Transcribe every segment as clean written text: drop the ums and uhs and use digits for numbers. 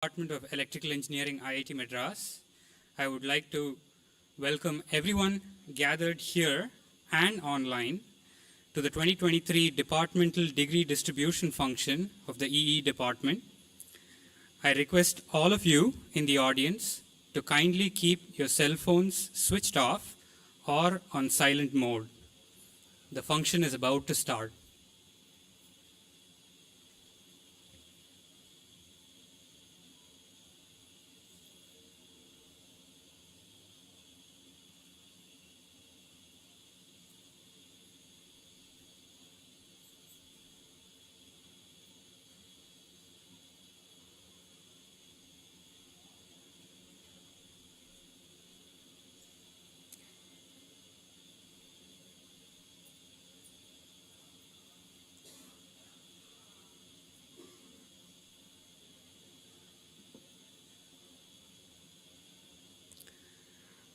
Department of Electrical Engineering, IIT Madras. I would like to welcome everyone gathered here and online to the 2023 Departmental Degree Distribution Function of the EE Department. I request all of you in the audience to kindly keep your cell phones switched off or on silent mode. The function is about to start.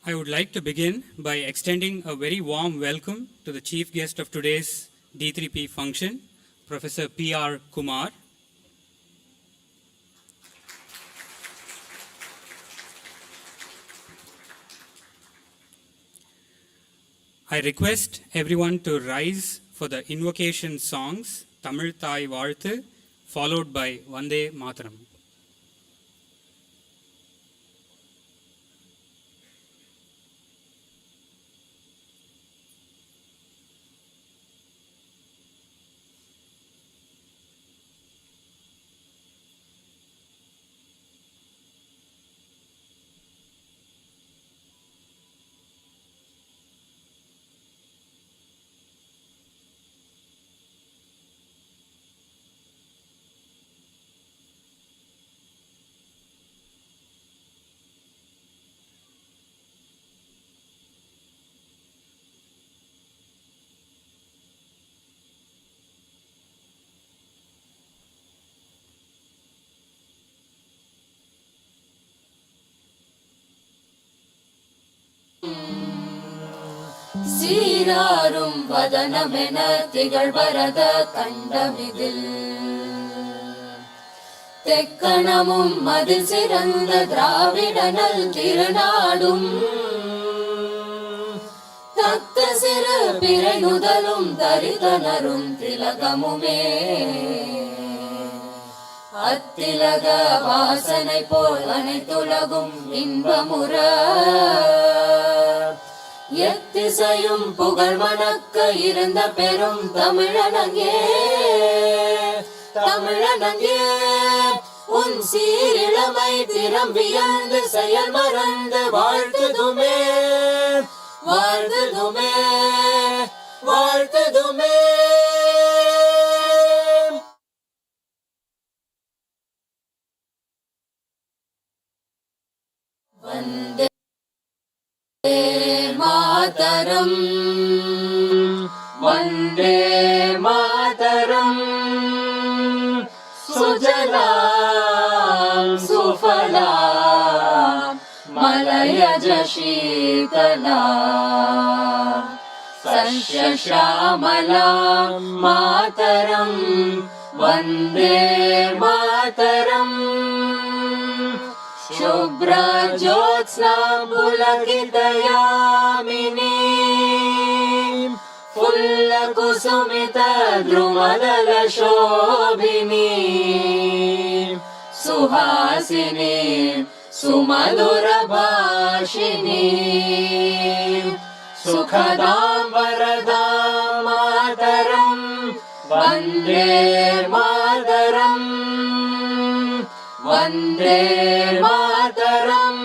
I would like to begin by extending a very warm welcome to the chief guest of today's D3P function, Professor P.R. Kumar. I request everyone to rise for the invocation songs, Tamil Thai Varthu, followed by Vande Mataram. சீராரும் வதனமென திகழ்வரத கண்டமிதில் தெக்கணமும் மதில் சிறந்த திராவிடனல் திருநாடும் தக்க சிறு பிறை நுதலும் தரிதனரும் திலகமுமே அத்திலக வாசனை போல் அனைத்துலகும் இன்பமுற எத்திசையும் புகழ் மணக்க இருந்த பெரும் தமிழனங்கே தமிழனங்கே உன் சீரிழமை திறம் வியந்து செயல் மறந்து வாழ்த்துதுமே வாழ்த்துதுமே வாழ்த்துதுமே. வந்தே மாதரம் வந்தே மாதரம் சுஜலாம் சுஃபலாம் மலயஜ சீதலாம் சஸ்யஸ்யாமலாம் மாதரம் வந்தே மாதரம் शुभ्रा ज्योत्स्ना पुलकितयामिनी फुल्लकुसुमित द्रुमदल शोभिनी सुहासिनी सुमधुर भाषिनी सुखदां वरदां मातरं Vande Mataram Vande Mataram.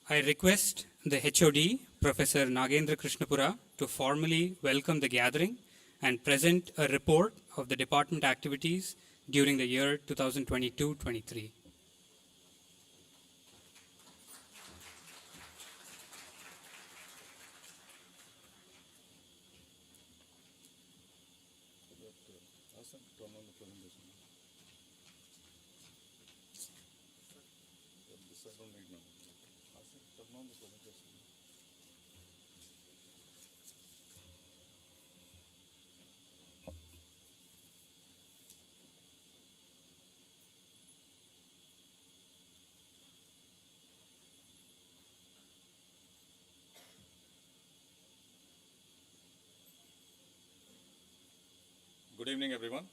I request the HOD, Professor Nagendra Krishnapura, to formally welcome the gathering and present a report of the department activities during the year 2022-23. Good evening, everyone.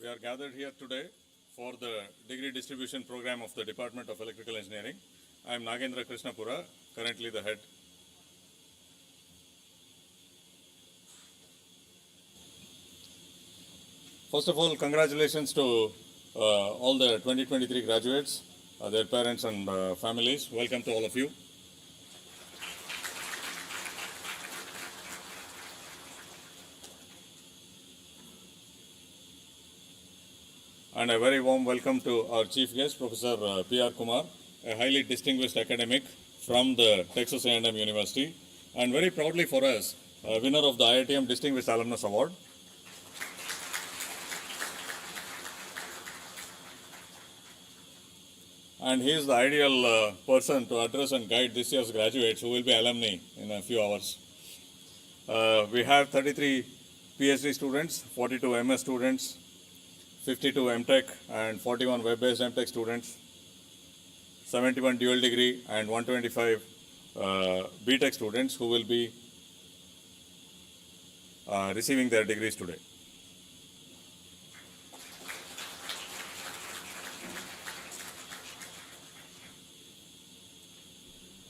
We are gathered here today for the degree distribution program of the Department of Electrical Engineering. I am Nagendra Krishnapura, currently the head. First of all, congratulations to all the 2023 graduates, their parents and families. Welcome to all of you. And a very warm welcome to our chief guest, Professor P.R. Kumar, a highly distinguished academic from the Texas A&M University, and very proudly for us, winner of the IITM Distinguished Alumnus Award. And he is the ideal person to address and guide this year's graduates who will be alumni in a few hours. We have 33 PhD students, 42 MS students, 52 MTech and 41 web-based MTech students, 71 dual degree and 125 BTech students who will be receiving their degrees today.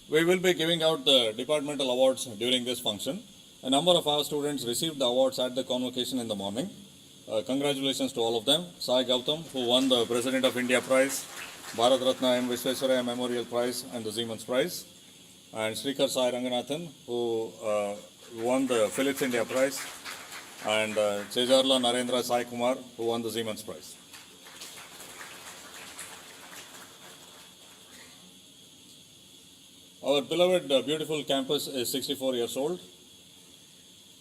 We will be giving out the departmental awards during this function. A number of our students received the awards at the convocation in the morning. Congratulations to all of them. Sai Gautam, who won the President of India Prize, Bharat Ratna M. Visvesvaraya Memorial Prize and the Siemens Prize, and Srikar Sai Ranganathan, who won the Philips India Prize, and Chejarla Narendra Sai Kumar, who won the Siemens Prize. Our beloved, beautiful campus is 64 years old,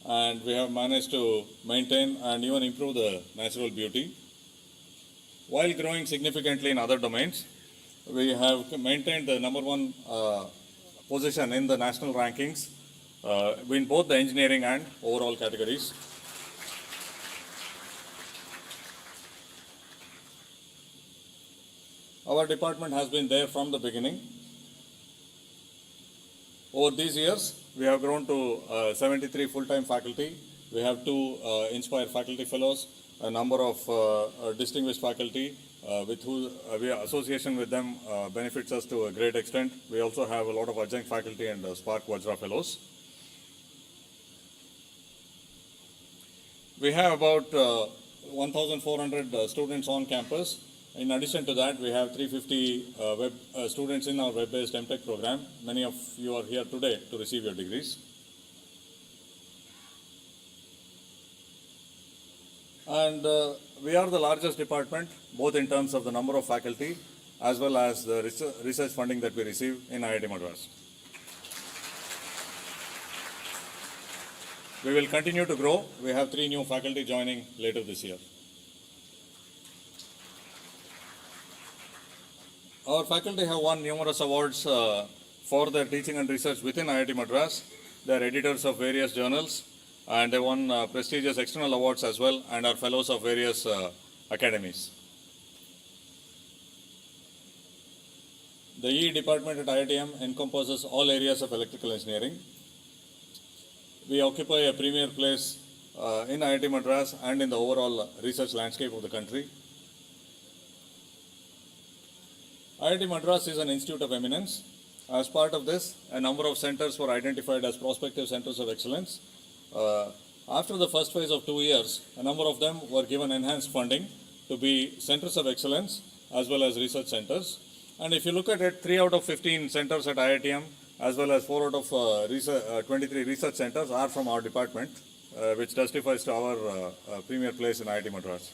and we have managed to maintain and even improve the natural beauty. While growing significantly in other domains, we have maintained the number one position in the national rankings in both the engineering and overall categories. Our department has been there from the beginning. Over these years, we have grown to 73 full-time faculty. We have 2 Inspire faculty fellows, a number of distinguished faculty with whose association with them benefits us to a great extent. We also have a lot of adjunct faculty and Spark Vajra fellows. We have about 1,400 students on campus. In addition to that, we have 350 students in our web-based MTech program. Many of you are here today to receive your degrees. And we are the largest department, both in terms of the number of faculty as well as the research funding that we receive in IIT Madras. We will continue to grow. We have 3 new faculty joining later this year. Our faculty have won numerous awards for their teaching and research within IIT Madras. They are editors of various journals, and they won prestigious external awards as well, and are fellows of various academies. The EE department at IITM encompasses all areas of electrical engineering. We occupy a premier place in IIT Madras and in the overall research landscape of the country. IIT Madras is an institute of eminence. As part of this, a number of centers were identified as prospective centers of excellence. After the first phase of 2 years, a number of them were given enhanced funding to be centers of excellence as well as research centers. And if you look at it, 3 out of 15 centers at IITM as well as 4 out of 23 research centers are from our department, which testifies to our premier place in IIT Madras.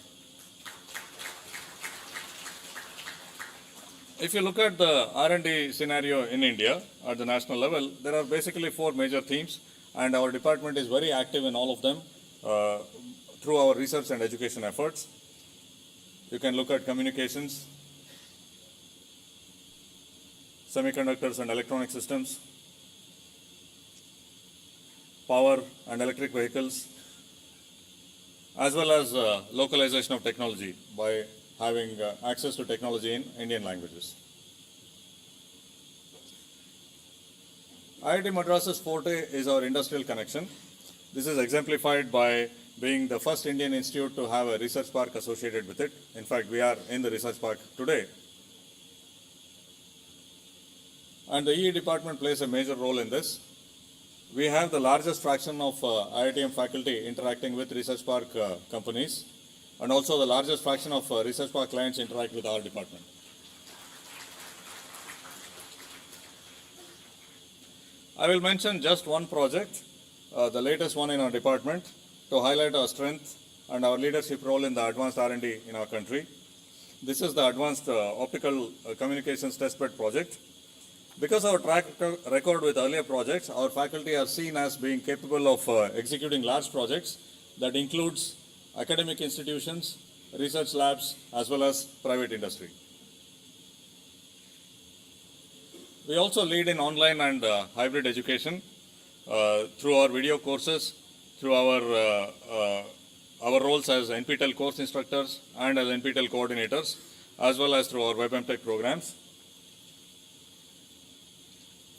If you look at the R&D scenario in India at the national level, there are basically 4 major themes, and our department is very active in all of them. through our research and education efforts. You can look at communications, semiconductors and electronic systems, power and electric vehicles, as well as localization of technology by having access to technology in Indian languages. IIT Madras's forte is our industrial connection. This is exemplified by being the first Indian institute to have a research park associated with it. In fact, we are in the research park today. And the EE department plays a major role in this. We have the largest fraction of IITM faculty interacting with research park companies, and also the largest fraction of research park clients interact with our department. I will mention just one project, the latest one in our department, to highlight our strength and our leadership role in the advanced R&D in our country. This is the Advanced Optical Communications Testbed project. Because of our track record with earlier projects, our faculty are seen as being capable of executing large projects that includes academic institutions, research labs, as well as private industry. We also lead in online and hybrid education through our video courses, through our roles as NPTEL course instructors and as NPTEL coordinators, as well as through our WebMTech programs.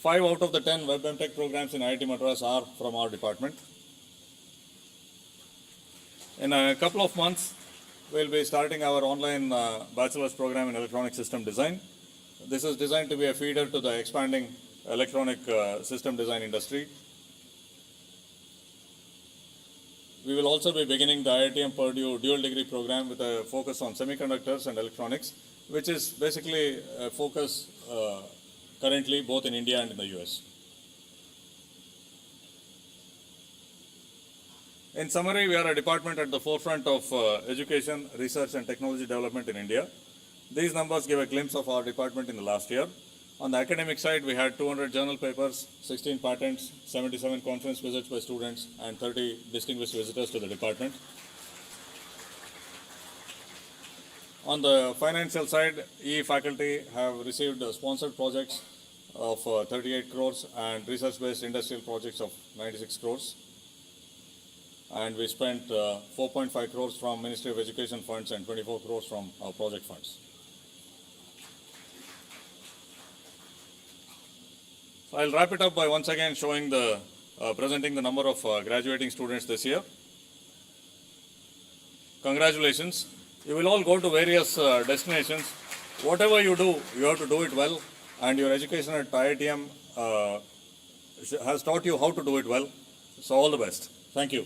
5 out of the 10 WebMTech programs in IIT Madras are from our department. In a couple of months, we'll be starting our online bachelor's program in electronic system design. This is designed to be a feeder to the expanding electronic system design industry. We will also be beginning the IITM Purdue dual degree program with a focus on semiconductors and electronics, which is basically a focus currently both in India and in the US. In summary, we are a department at the forefront of education, research and technology development in India. These numbers give a glimpse of our department in the last year. On the academic side, we had 200 journal papers, 16 patents, 77 conference visits by students, and 30 distinguished visitors to the department. On the financial side, EE faculty have received sponsored projects of 38 crores and research-based industrial projects of 96 crores. And we spent 4.5 crores from Ministry of Education funds and 24 crores from our project funds. So I'll wrap it up by once again showing presenting the number of graduating students this year. Congratulations. You will all go to various destinations. Whatever you do, you have to do it well, and your education at IITM has taught you how to do it well. So all the best. Thank you.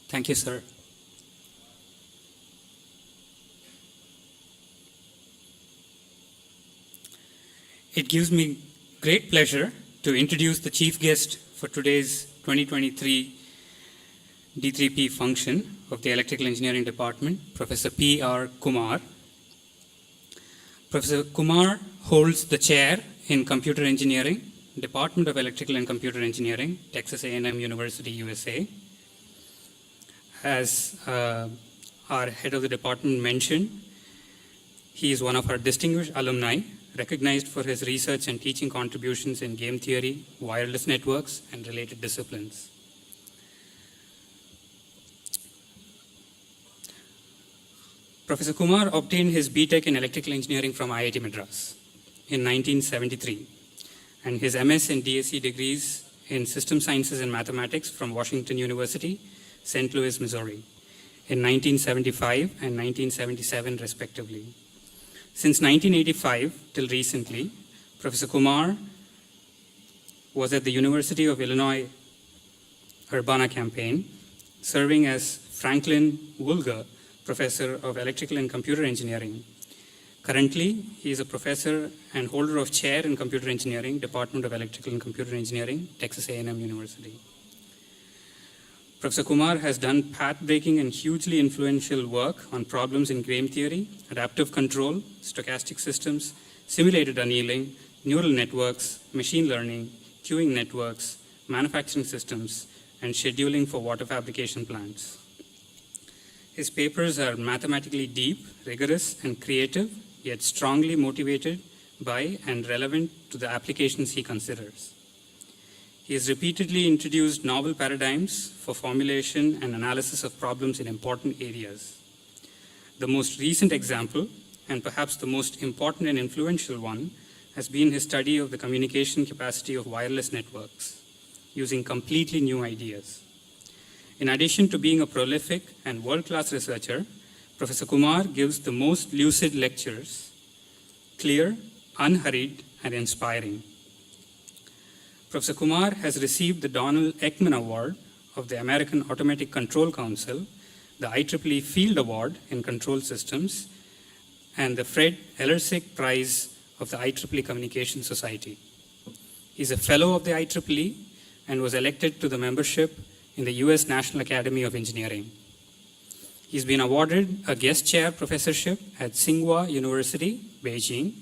Thank you, sir. It gives me great pleasure to introduce the chief guest for today's 2023 D3P function of the Electrical Engineering Department, Professor P.R. Kumar. Professor Kumar holds the chair in Computer Engineering, Department of Electrical and Computer Engineering, Texas A&M University, USA. As our head of the department mentioned, he is one of our distinguished alumni, recognized for his research and teaching contributions in game theory, wireless networks, and related disciplines. Professor Kumar obtained his B.Tech in Electrical Engineering from IIT Madras in 1973, and his MS and DSc degrees in System Sciences and Mathematics from Washington University, St. Louis, Missouri, in 1975 and 1977, respectively. Since 1985 till recently, Professor Kumar was at the University of Illinois Urbana-Champaign, serving as Franklin Woolger Professor of Electrical and Computer Engineering. Currently, he is a professor and holder of chair in Computer Engineering, Department of Electrical and Computer Engineering, Texas A&M University. Professor Kumar has done path-breaking and hugely influential work on problems in game theory, adaptive control, stochastic systems, simulated annealing, neural networks, machine learning, queuing networks, manufacturing systems, and scheduling for water fabrication plants. His papers are mathematically deep, rigorous, and creative, yet strongly motivated by and relevant to the applications he considers. He has repeatedly introduced novel paradigms for formulation and analysis of problems in important areas. The most recent example, and perhaps the most important and influential one, has been his study of the communication capacity of wireless networks, using completely new ideas. In addition to being a prolific and world-class researcher, Professor Kumar gives the most lucid lectures, clear, unhurried, and inspiring. Professor Kumar has received the Donald Ekman Award of the American Automatic Control Council, the IEEE Field Award in Control Systems, and the Fred Ellersick Prize of the IEEE Communication Society. He's a fellow of the IEEE and was elected to the membership in the US National Academy of Engineering. He's been awarded a guest chair professorship at Tsinghua University, Beijing,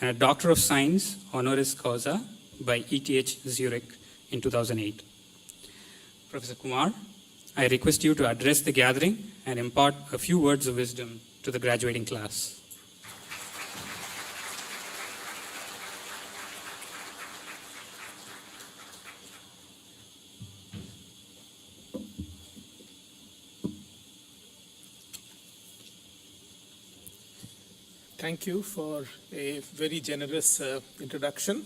and a Doctor of Science honoris causa by ETH Zurich in 2008. Professor Kumar, I request you to address the gathering and impart a few words of wisdom to the graduating class. Thank you for a very generous introduction.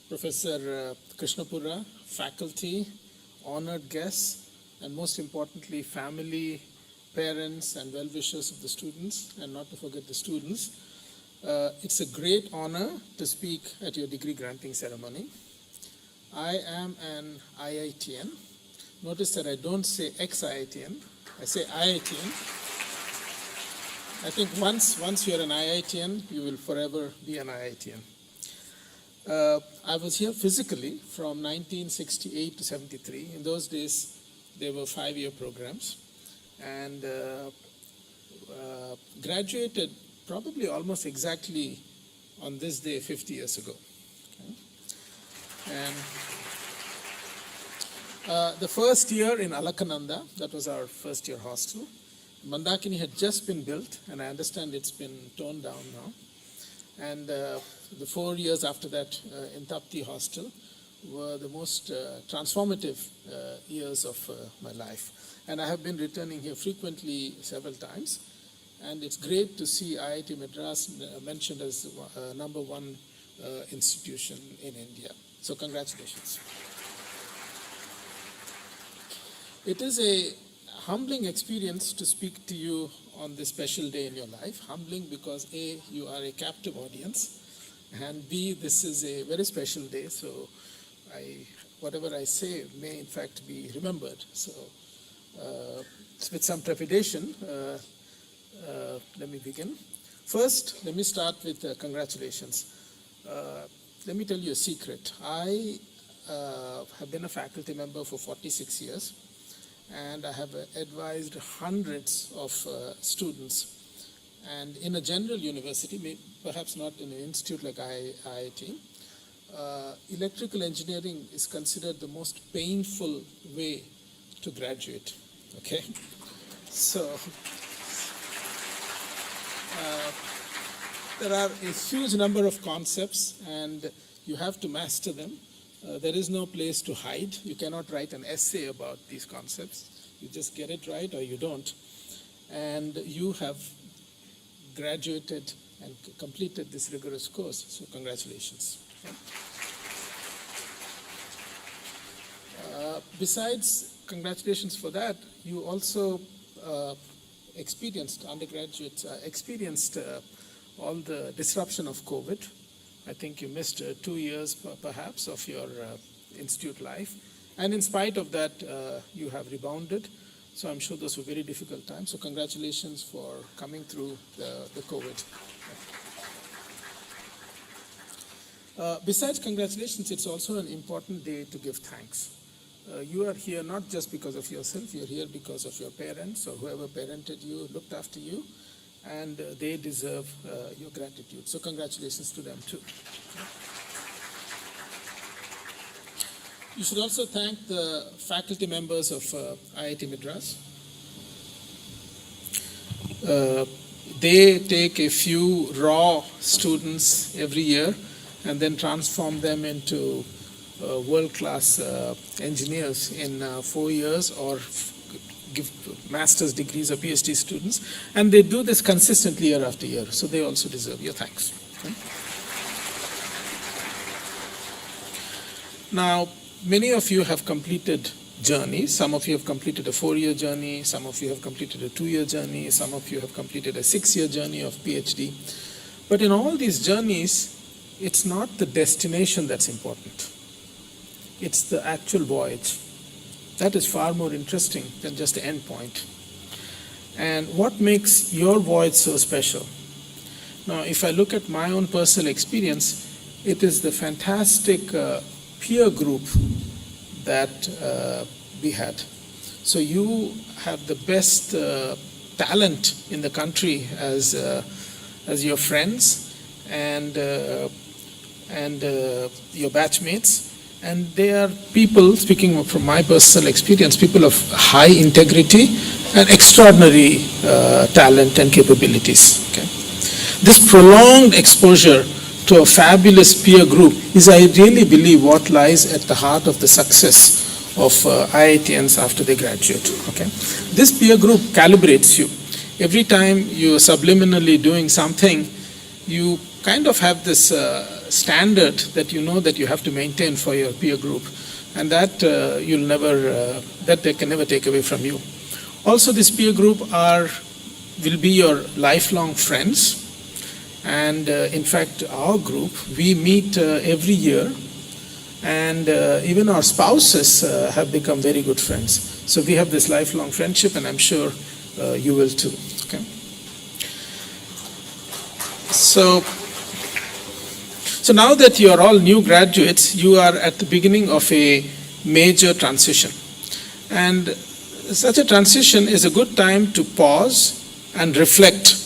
Professor Krishnapura, faculty, honored guests, and most importantly, family, parents, and well-wishers of the students, and not to forget the students. It's a great honor to speak at your degree granting ceremony. I am an IITian. Notice that I don't say ex-IITian, I say IITian. I think once you're an IITian, you will forever be an IITian. I was here physically from 1968 to 73. In those days, there were 5-year programs, and graduated probably almost exactly on this day 50 years ago. Okay. And the first year in Alakananda, that was our first year hostel. Mandakini had just been built, and I understand it's been torn down now. And the 4 years after that in Tapti Hostel were the most transformative years of my life. And I have been returning here frequently several times. And it's great to see IIT Madras mentioned as #1 institution in India. So congratulations. It is a humbling experience to speak to you on this special day in your life. Humbling because A, you are a captive audience, and B, this is a very special day, so whatever I say may in fact be remembered. So with some trepidation, let me begin. First, let me start with congratulations. Let me tell you a secret. I have been a faculty member for 46 years. And I have advised hundreds of students. And in a general university, perhaps not in an institute like IIT, electrical engineering is considered the most painful way to graduate. Okay? So, there are a huge number of concepts, and you have to master them. There is no place to hide. You cannot write an essay about these concepts. You just get it right or you don't. And you have graduated and completed this rigorous course, so congratulations. Besides congratulations for that, you also undergraduates experienced all the disruption of COVID. I think you missed 2 years perhaps of your institute life. And in spite of that, you have rebounded. So I'm sure those were very difficult times. So congratulations for coming through the COVID. Besides congratulations, it's also an important day to give thanks. You are here not just because of yourself, you're here because of your parents or whoever parented you, looked after you, and they deserve your gratitude. So congratulations to them too. You should also thank the faculty members of IIT Madras. They take a few raw students every year and then transform them into world-class engineers in 4 years, or give master's degrees or PhD students. And they do this consistently year after year. So they also deserve your thanks. Okay? Now, many of you have completed journeys. Some of you have completed a 4-year journey. Some of you have completed a 2-year journey. Some of you have completed a 6-year journey of PhD. But in all these journeys, it's not the destination that's important. It's the actual voyage. That is far more interesting than just the end point. And what makes your voyage so special? Now, if I look at my own personal experience, it is the fantastic peer group that we had. So you have the best talent in the country as your friends and your batchmates, and they are people, speaking from my personal experience, people of high integrity and extraordinary talent and capabilities. Okay? This prolonged exposure to a fabulous peer group is, I really believe, what lies at the heart of the success of IITians after they graduate. Okay? This peer group calibrates you. Every time you're subliminally doing something, you kind of have this standard that you know that you have to maintain for your peer group, and that that they can never take away from you. Also, this peer group will be your lifelong friends. And in fact, our group, we meet every year, and even our spouses have become very good friends. So we have this lifelong friendship, and I'm sure you will too. Okay? So now that you are all new graduates, you are at the beginning of a major transition. And such a transition is a good time to pause and reflect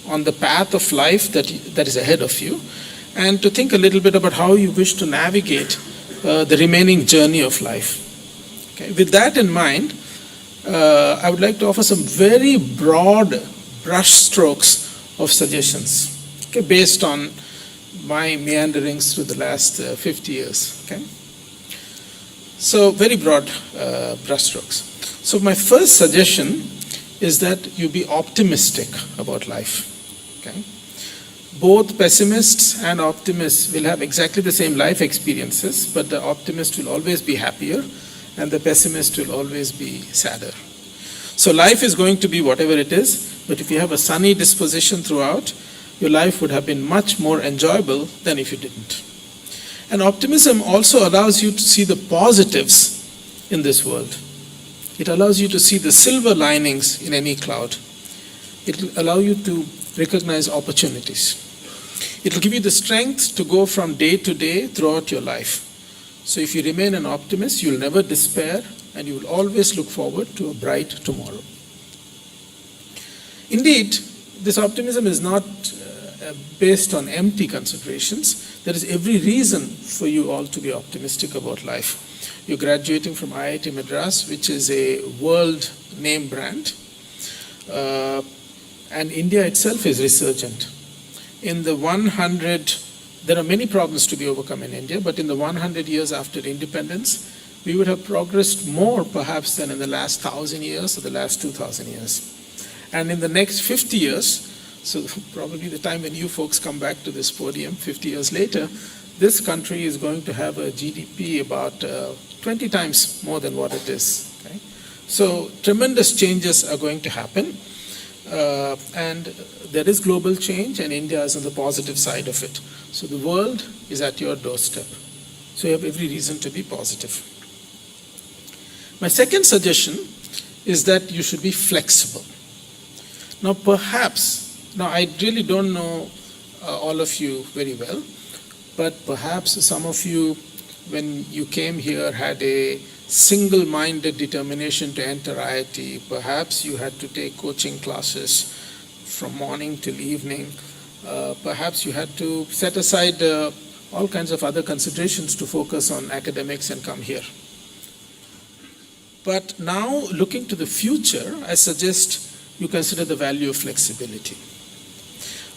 on the path of life that is ahead of you, and to think a little bit about how you wish to navigate the remaining journey of life. Okay? With that in mind, I would like to offer some very broad brush strokes of suggestions, okay, based on my meanderings through the last 50 years. Okay? So very broad brush strokes. So my first suggestion is that you be optimistic about life. Okay? Both pessimists and optimists will have exactly the same life experiences, but the optimist will always be happier and the pessimist will always be sadder. So life is going to be whatever it is, but if you have a sunny disposition throughout, your life would have been much more enjoyable than if you didn't. And optimism also allows you to see the positives in this world. It allows you to see the silver linings in any cloud. It will allow you to recognize opportunities. It will give you the strength to go from day to day throughout your life. So if you remain an optimist, you will never despair, and you will always look forward to a bright tomorrow. Indeed, this optimism is not based on empty considerations. There is every reason for you all to be optimistic about life. You're graduating from IIT Madras, which is a world name brand. And India itself is resurgent. In the 100, there are many problems to be overcome in India, but in the 100 years after independence, we would have progressed more perhaps than in the last 1,000 years or the last 2,000 years. And in the next 50 years, so probably the time when you folks come back to this podium 50 years later, this country is going to have a GDP about 20 times more than what it is. Okay? So tremendous changes are going to happen. And there is global change, and India is on the positive side of it. So the world is at your doorstep. So you have every reason to be positive. My second suggestion is that you should be flexible. Now I really don't know all of you very well, but perhaps some of you, when you came here, had a single-minded determination to enter IIT. Perhaps you had to take coaching classes from morning till evening. Perhaps you had to set aside all kinds of other considerations to focus on academics and come here. But now, looking to the future, I suggest you consider the value of flexibility.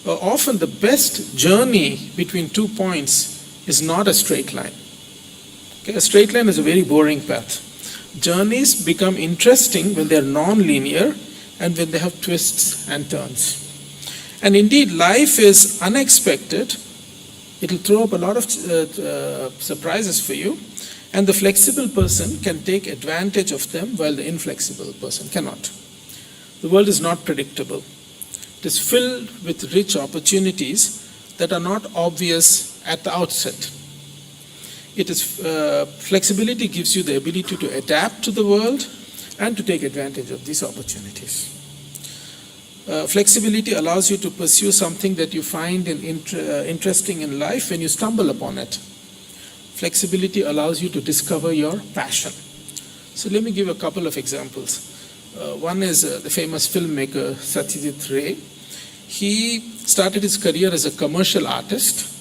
Often the best journey between 2 points is not a straight line. Okay, a straight line is a very boring path. Journeys become interesting when they are non-linear and when they have twists and turns. And indeed, life is unexpected. It will throw up a lot of surprises for you, and the flexible person can take advantage of them while the inflexible person cannot. The world is not predictable. It is filled with rich opportunities that are not obvious at the outset. Flexibility gives you the ability to adapt to the world and to take advantage of these opportunities. Flexibility allows you to pursue something that you find interesting in life when you stumble upon it. Flexibility allows you to discover your passion. So let me give a couple of examples. One is the famous filmmaker Satyajit Ray. He started his career as a commercial artist.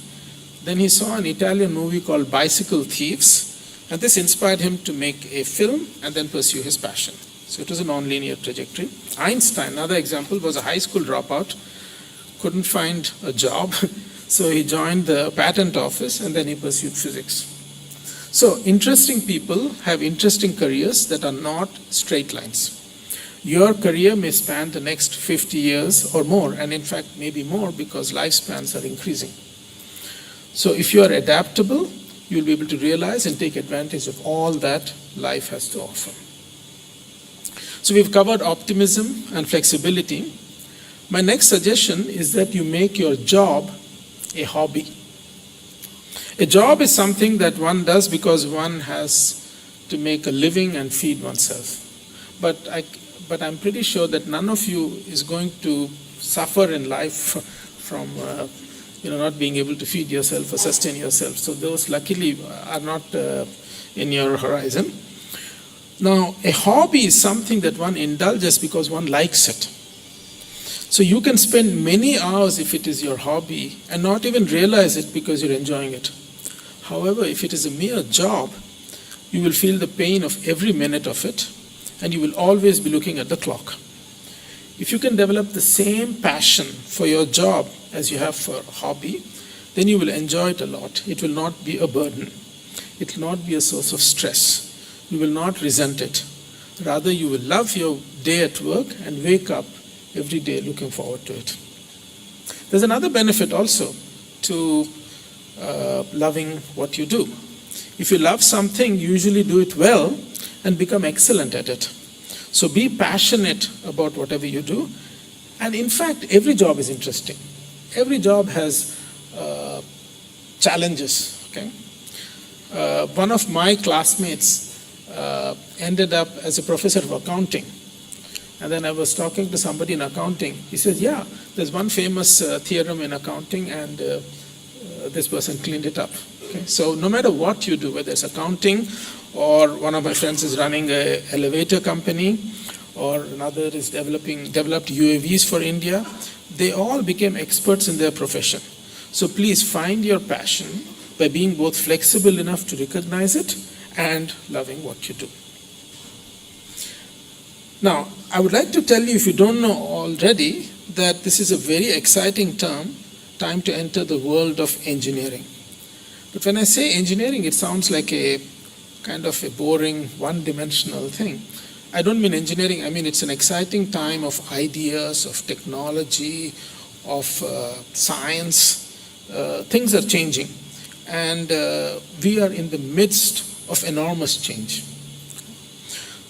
Then he saw an Italian movie called Bicycle Thieves, and this inspired him to make a film and then pursue his passion. So it was a non-linear trajectory. Einstein, another example, was a high school dropout, couldn't find a job, so he joined the patent office and then he pursued physics. So interesting people have interesting careers that are not straight lines. Your career may span the next 50 years or more, and in fact maybe more because lifespans are increasing. So if you are adaptable, you'll be able to realize and take advantage of all that life has to offer. So we've covered optimism and flexibility. My next suggestion is that you make your job a hobby. A job is something that one does because one has to make a living and feed oneself. But I'm pretty sure that none of you is going to suffer in life from not being able to feed yourself or sustain yourself. So those luckily are not in your horizon. Now, a hobby is something that one indulges because one likes it. So you can spend many hours if it is your hobby and not even realize it because you're enjoying it. However, if it is a mere job, you will feel the pain of every minute of it, and you will always be looking at the clock. If you can develop the same passion for your job as you have for a hobby, then you will enjoy it a lot. It will not be a burden. It will not be a source of stress. You will not resent it. Rather, you will love your day at work and wake up every day looking forward to it. There's another benefit also to loving what you do. If you love something, you usually do it well and become excellent at it. So be passionate about whatever you do. And in fact, every job is interesting. Every job has challenges. Okay? One of my classmates ended up as a professor of accounting. And then I was talking to somebody in accounting. He said, yeah, there's one famous theorem in accounting, and this person cleaned it up. Okay? So no matter what you do, whether it's accounting, or one of my friends is running an elevator company, or another is developed UAVs for India, they all became experts in their profession. So please find your passion by being both flexible enough to recognize it and loving what you do. Now, I would like to tell you, if you don't know already, that this is a very exciting time to enter the world of engineering. But when I say engineering, it sounds like a kind of a boring, one-dimensional thing. I don't mean engineering, I mean it's an exciting time of ideas, of technology, of science. Things are changing, and we are in the midst of enormous change.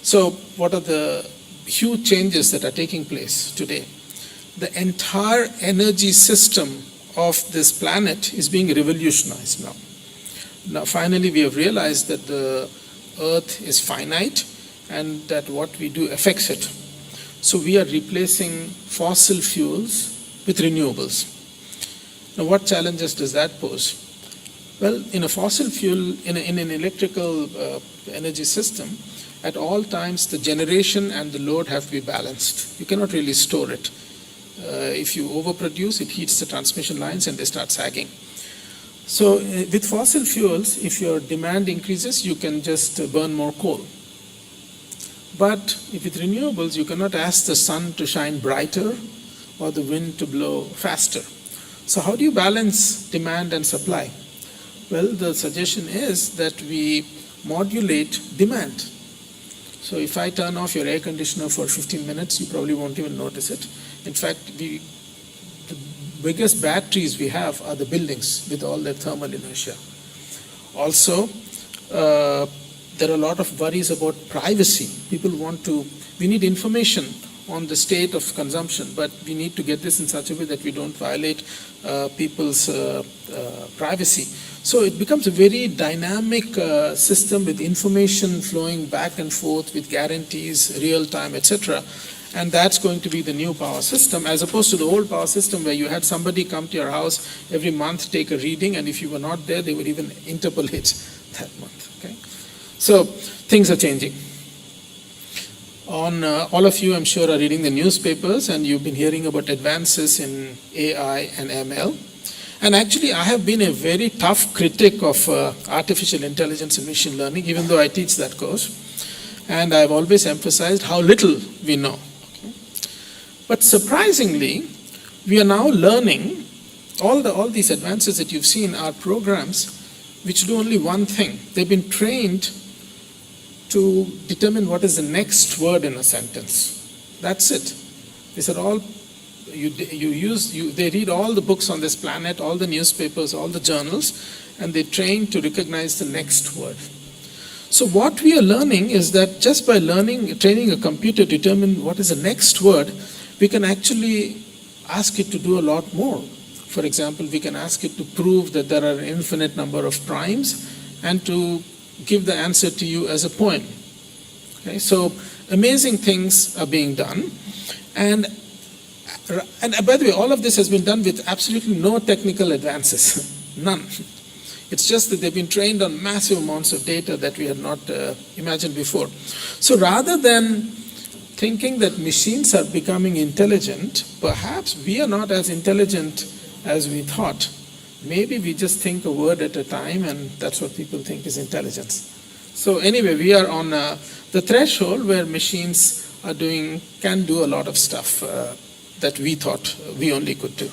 So what are the huge changes that are taking place today? The entire energy system of this planet is being revolutionized now. Now finally we have realized that the earth is finite and that what we do affects it. So we are replacing fossil fuels with renewables. Now what challenges does that pose? Well, in a fossil fuel, in an electrical energy system, at all times the generation and the load have to be balanced. You cannot really store it. If you overproduce, it heats the transmission lines and they start sagging. So with fossil fuels, if your demand increases, you can just burn more coal. But if with renewables, you cannot ask the sun to shine brighter or the wind to blow faster. So how do you balance demand and supply? Well, the suggestion is that we modulate demand. So if I turn off your air conditioner for 15 minutes, you probably won't even notice it. In fact, the biggest batteries we have are the buildings with all their thermal inertia. Also, there are a lot of worries about privacy. People we need information on the state of consumption, but we need to get this in such a way that we don't violate people's privacy. So it becomes a very dynamic system with information flowing back and forth with guarantees, real time, etc. And that's going to be the new power system, as opposed to the old power system where you had somebody come to your house every month, take a reading, and if you were not there, they would even interpolate that month. Okay? So things are changing. All of you, I'm sure, are reading the newspapers, and you've been hearing about advances in AI and ML. And actually, I have been a very tough critic of artificial intelligence and machine learning, even though I teach that course. And I've always emphasized how little we know. Okay? But surprisingly, we are now learning, all these advances that you've seen are programs which do only one thing. They've been trained to determine what is the next word in a sentence. That's it. These are all, they read all the books on this planet, all the newspapers, all the journals, and they train to recognize the next word. So what we are learning is that just by training a computer to determine what is the next word, we can actually ask it to do a lot more. For example, we can ask it to prove that there are an infinite number of primes and to give the answer to you as a poem. Okay, so amazing things are being done. And by the way, all of this has been done with absolutely no technical advances, none. It's just that they've been trained on massive amounts of data that we had not imagined before. So rather than thinking that machines are becoming intelligent, perhaps we are not as intelligent as we thought. Maybe we just think a word at a time, and that's what people think is intelligence. So anyway, we are on the threshold where machines can do a lot of stuff that we thought we only could do.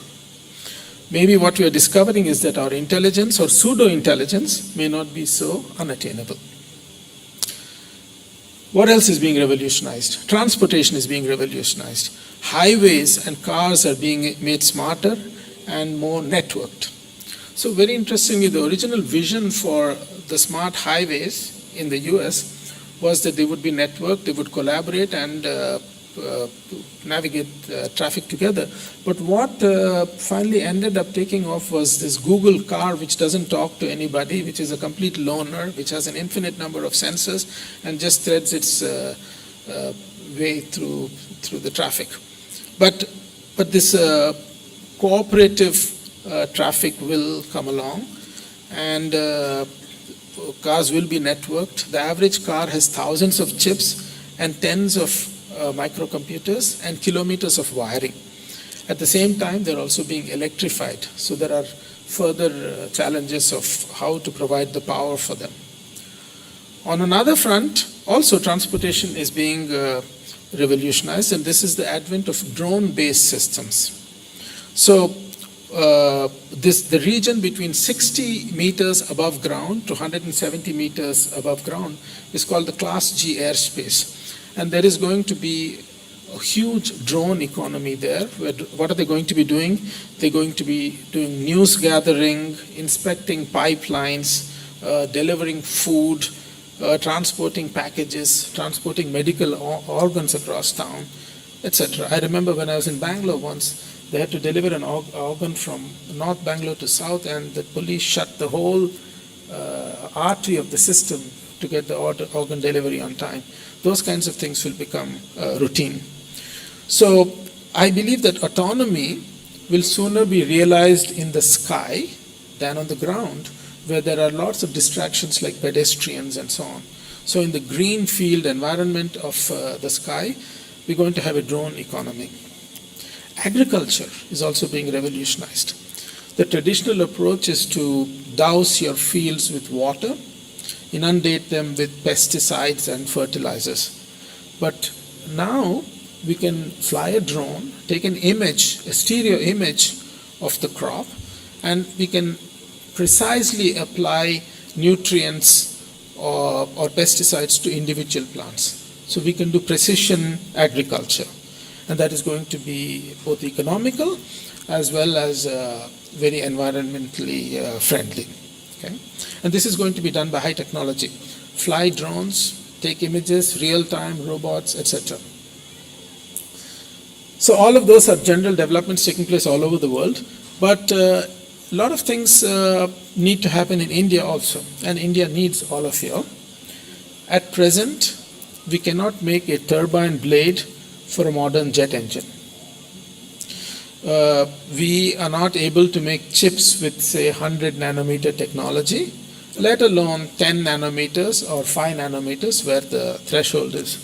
Maybe what we are discovering is that our intelligence or pseudo-intelligence may not be so unattainable. What else is being revolutionized? Transportation is being revolutionized. Highways and cars are being made smarter and more networked. So very interestingly, the original vision for the smart highways in the US was that they would be networked, they would collaborate and navigate traffic together. But what finally ended up taking off was this Google car, which doesn't talk to anybody, which is a complete loner, which has an infinite number of sensors and just threads its way through the traffic. But this cooperative traffic will come along, and cars will be networked. The average car has thousands of chips and tens of microcomputers and kilometers of wiring. At the same time, they're also being electrified. So there are further challenges of how to provide the power for them. On another front, also transportation is being revolutionized, and this is the advent of drone-based systems. So the region between 60 meters above ground to 170 meters above ground is called the Class G airspace. And there is going to be a huge drone economy there. What are they going to be doing? They're going to be doing news gathering, inspecting pipelines, delivering food, transporting packages, transporting medical organs across town, etc. I remember when I was in Bangalore once, they had to deliver an organ from North Bangalore to South, and the police shut the whole artery of the system to get the organ delivery on time. Those kinds of things will become routine. So I believe that autonomy will sooner be realized in the sky than on the ground, where there are lots of distractions like pedestrians and so on. So in the green field environment of the sky, we're going to have a drone economy. Agriculture is also being revolutionized. The traditional approach is to douse your fields with water, inundate them with pesticides and fertilizers. But now we can fly a drone, take an image, a stereo image of the crop, and we can precisely apply nutrients or pesticides to individual plants. So we can do precision agriculture, and that is going to be both economical as well as very environmentally friendly. Okay? And this is going to be done by high technology. Fly drones, take images, real-time robots, etc. So all of those are general developments taking place all over the world, but a lot of things need to happen in India also, and India needs all of you. At present, we cannot make a turbine blade for a modern jet engine. We are not able to make chips with, say, 100 nanometer technology, let alone 10 nanometers or 5 nanometers where the threshold is.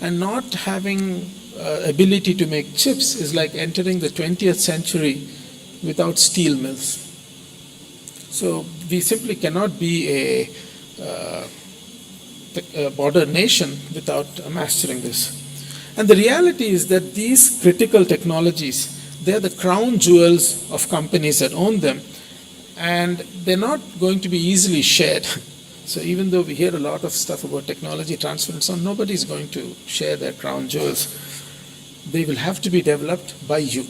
And not having ability to make chips is like entering the 20th century without steel mills. So we simply cannot be a border nation without mastering this. And the reality is that these critical technologies, they're the crown jewels of companies that own them, and they're not going to be easily shared. So even though we hear a lot of stuff about technology transfer and so on, nobody is going to share their crown jewels. They will have to be developed by you.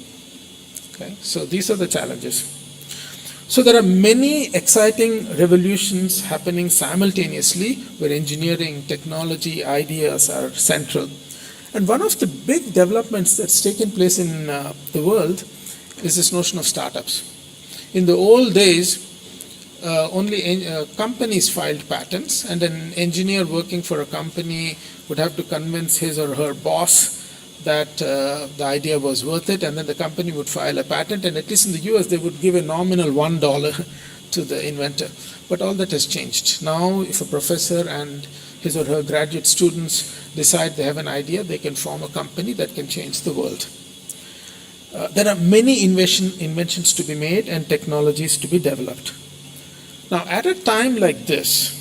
Okay? So these are the challenges. So there are many exciting revolutions happening simultaneously where engineering, technology, ideas are central. And one of the big developments that's taken place in the world is this notion of startups. In the old days, only companies filed patents, and an engineer working for a company would have to convince his or her boss that the idea was worth it, and then the company would file a patent, and at least in the US they would give a nominal $1 to the inventor. But all that has changed. Now if a professor and his or her graduate students decide they have an idea, they can form a company that can change the world. There are many inventions to be made and technologies to be developed. Now at a time like this,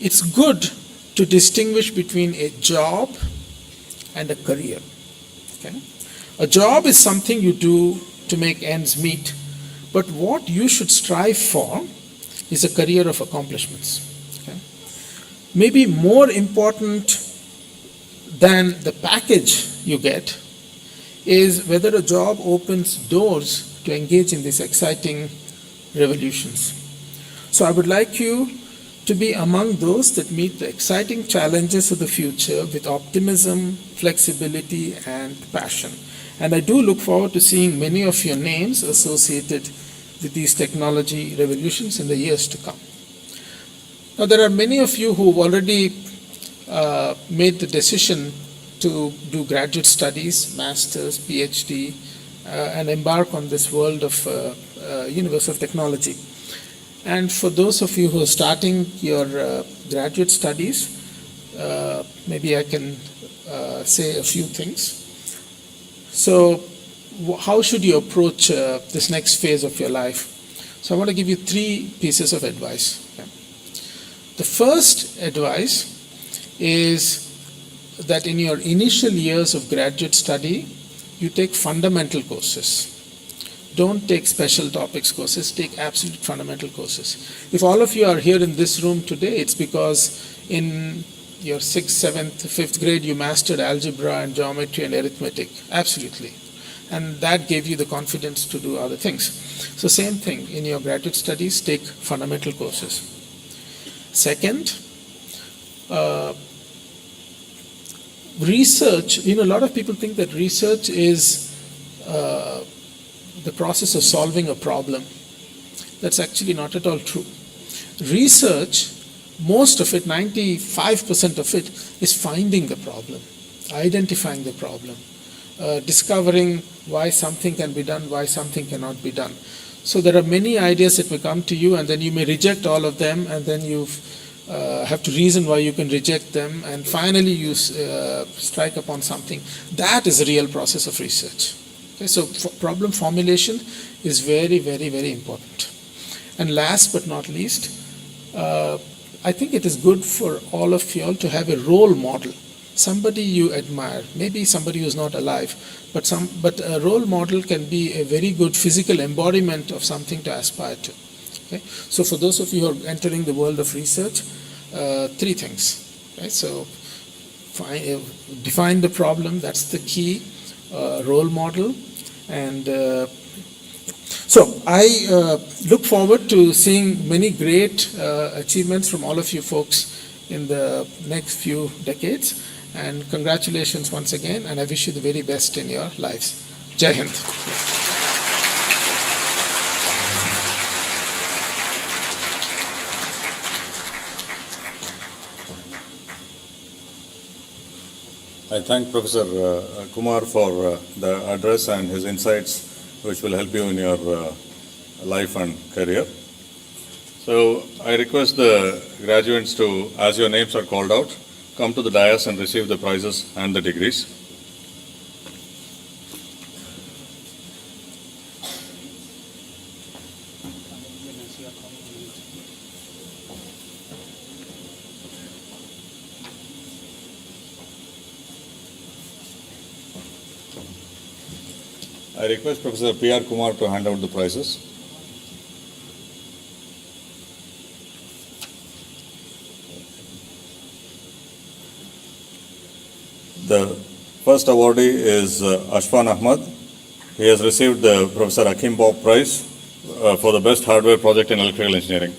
it's good to distinguish between a job and a career. Okay? A job is something you do to make ends meet, but what you should strive for is a career of accomplishments. Okay? Maybe more important than the package you get is whether a job opens doors to engage in these exciting revolutions. So I would like you to be among those that meet the exciting challenges of the future with optimism, flexibility, and passion. And I do look forward to seeing many of your names associated with these technology revolutions in the years to come. Now, there are many of you who have already made the decision to do graduate studies, master's, PhD, and embark on this world of universe of technology. And for those of you who are starting your graduate studies, maybe I can say a few things. So how should you approach this next phase of your life? So I want to give you 3 pieces of advice. Okay? The first advice is that in your initial years of graduate study, you take fundamental courses. Don't take special topics courses, take absolute fundamental courses. If all of you are here in this room today, it's because in your 6th, 7th, 5th grade, you mastered algebra and geometry and arithmetic. Absolutely. And that gave you the confidence to do other things. So same thing, in your graduate studies, take fundamental courses. Second, research. A lot of people think that research is the process of solving a problem. That's actually not at all true. Research, most of it, 95% of it, is finding the problem, identifying the problem, discovering why something can be done, why something cannot be done. So there are many ideas that may come to you, and then you may reject all of them, and then you have to reason why you can reject them, and finally you strike upon something. That is the real process of research. Okay, so problem formulation is very, very, very important. And last but not least, I think it is good for all of you all to have a role model, somebody you admire, maybe somebody who's not alive, but a role model can be a very good physical embodiment of something to aspire to. Okay? So for those of you who are entering the world of research, three things. Okay? So define the problem, that's the key, role model, and so I look forward to seeing many great achievements from all of you folks in the next few decades, and congratulations once again, and I wish you the very best in your lives. Jai Hind. I thank Professor Kumar for the address and his insights, which will help you in your life and career. So I request the graduates to, as your names are called out, come to the dais and receive the prizes and the degrees. I request Professor P.R. Kumar to hand out the prizes. The first awardee is Ashfan Ahmad. He has received the Professor Akim Bob Prize for the best hardware project in electrical engineering.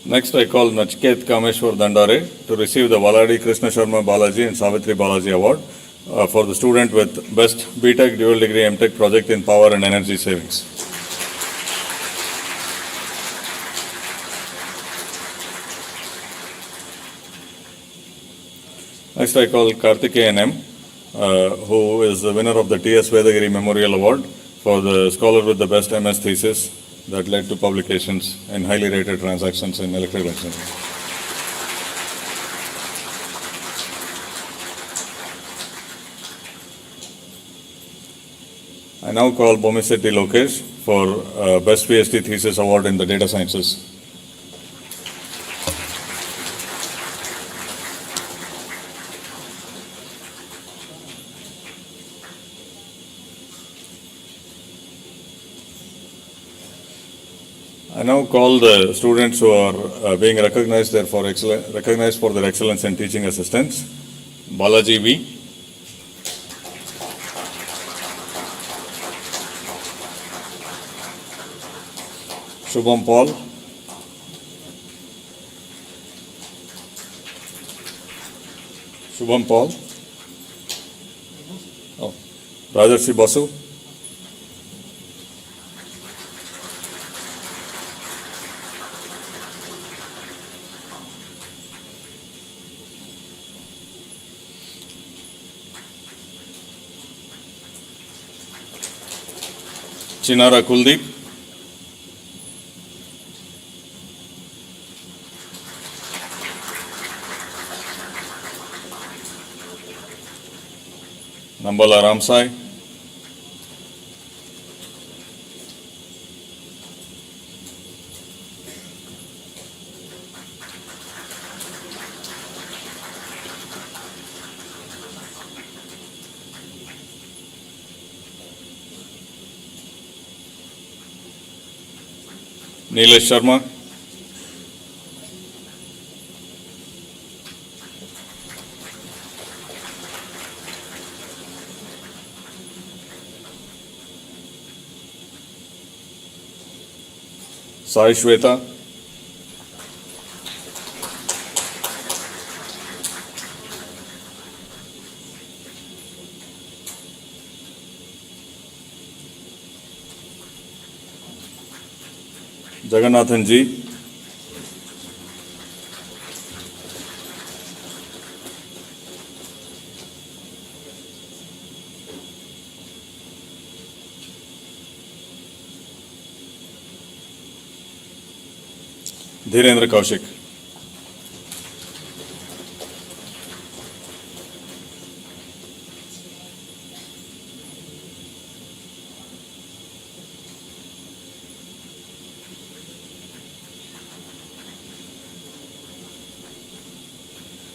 Next, I call Nachiket Kameshwar Dandare to receive the Valadi Krishna Sharma Balaji and Savitri Balaji Award for the student with Best BTech Dual Degree MTech Project in Power and Energy Savings. Next, I call Karthikeyan M, who is the winner of the T.S. Vedagiri Memorial Award for the scholar with the best MS thesis that led to publications in highly rated transactions in electrical engineering. I now call Bomisetti Lokesh for Best PhD Thesis Award in the Data Sciences. I now call the students who are being recognized for their excellence in teaching assistants. Balaji V. Shubham Paul. Shubham Paul. Oh, Rajarshi Basu. Chinara Kuldeep. Nambala Ramsai. Nilesh Sharma. Sai Shweta. Jagannathan ji, Dhirendra Kaushik.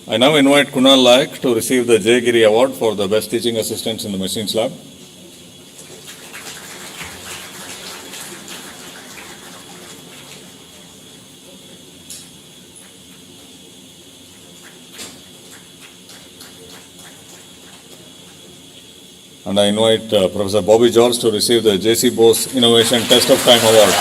I now invite Kunal Laik to receive the J. Giri Award for the Best Teaching Assistants in the Machines Lab. And I invite Professor Bobby George to receive the J.C. Bose Innovation Test of Time Award.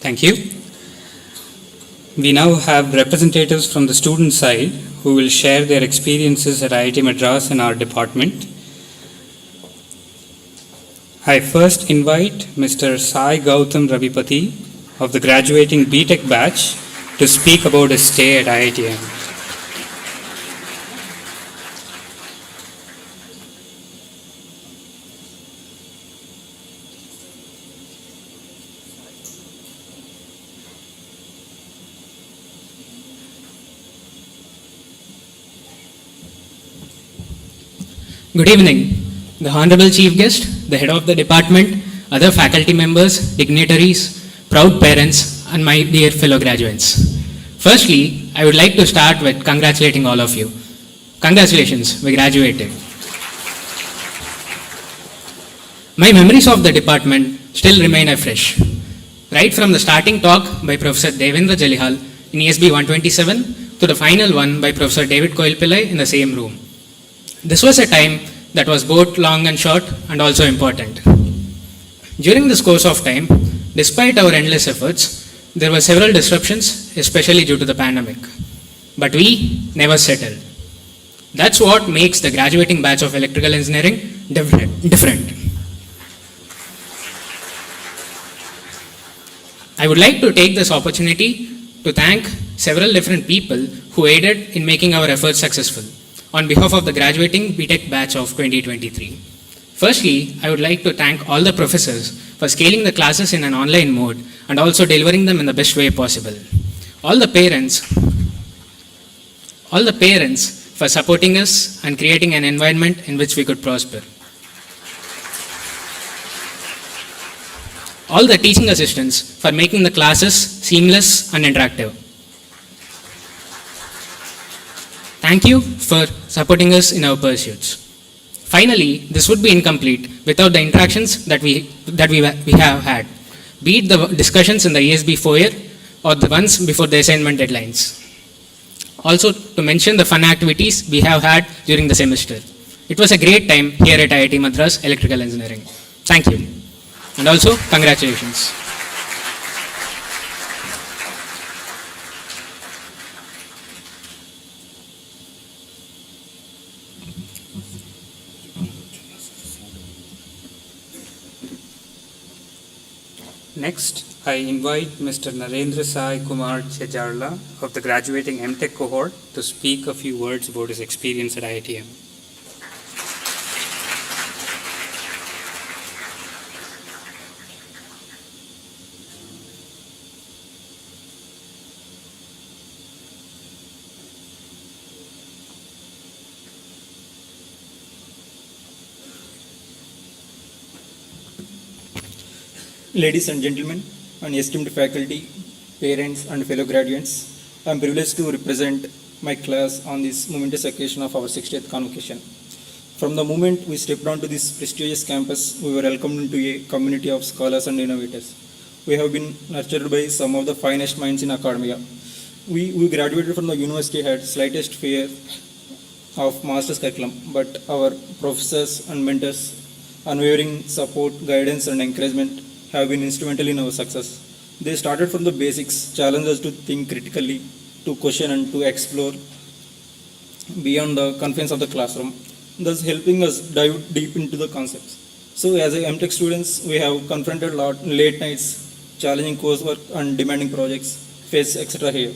Thank you. We now have representatives from the student side who will share their experiences at IIT Madras in our department. I first invite Mr. Sai Gautam Ravipati of the graduating BTech batch to speak about his stay at IITM. Good evening, the Honorable Chief Guest, the Head of the Department, other faculty members, dignitaries, proud parents, and my dear fellow graduates. Firstly, I would like to start with congratulating all of you. Congratulations, we graduated. My memories of the department still remain afresh. Right from the starting talk by Professor Devendra Jalihal in ESB 127 to the final one by Professor David Koilpillai in the same room. This was a time that was both long and short and also important. During this course of time, despite our endless efforts, there were several disruptions, especially due to the pandemic. But we never settled. That's what makes the graduating batch of electrical engineering different. I would like to take this opportunity to thank several different people who aided in making our efforts successful on behalf of the graduating BTech batch of 2023. Firstly, I would like to thank all the professors for scaling the classes in an online mode and also delivering them in the best way possible. All the parents for supporting us and creating an environment in which we could prosper. All the teaching assistants for making the classes seamless and interactive. Thank you for supporting us in our pursuits. Finally, this would be incomplete without the interactions that we have had, be it the discussions in the ESB foyer or the ones before the assignment deadlines. Also, to mention the fun activities we have had during the semester. It was a great time here at IIT Madras Electrical Engineering. Thank you. And also, congratulations. Next, I invite Mr. Narendra Sai Kumar Chejarla of the graduating MTech cohort to speak a few words about his experience at IITM. Ladies and gentlemen, and esteemed faculty, parents, and fellow graduates, I am privileged to represent my class on this momentous occasion of our 60th convocation. From the moment we stepped onto this prestigious campus, we were welcomed into a community of scholars and innovators. We have been nurtured by some of the finest minds in academia. We graduated from the university had slightest fear of master's curriculum, but our professors and mentors unwavering support, guidance, and encouragement have been instrumental in our success. They started from the basics, challenged us to think critically, to question and to explore beyond the confines of the classroom, thus helping us dive deep into the concepts. So as a MTech students, we have confronted late nights, challenging coursework and demanding projects, face etc. here.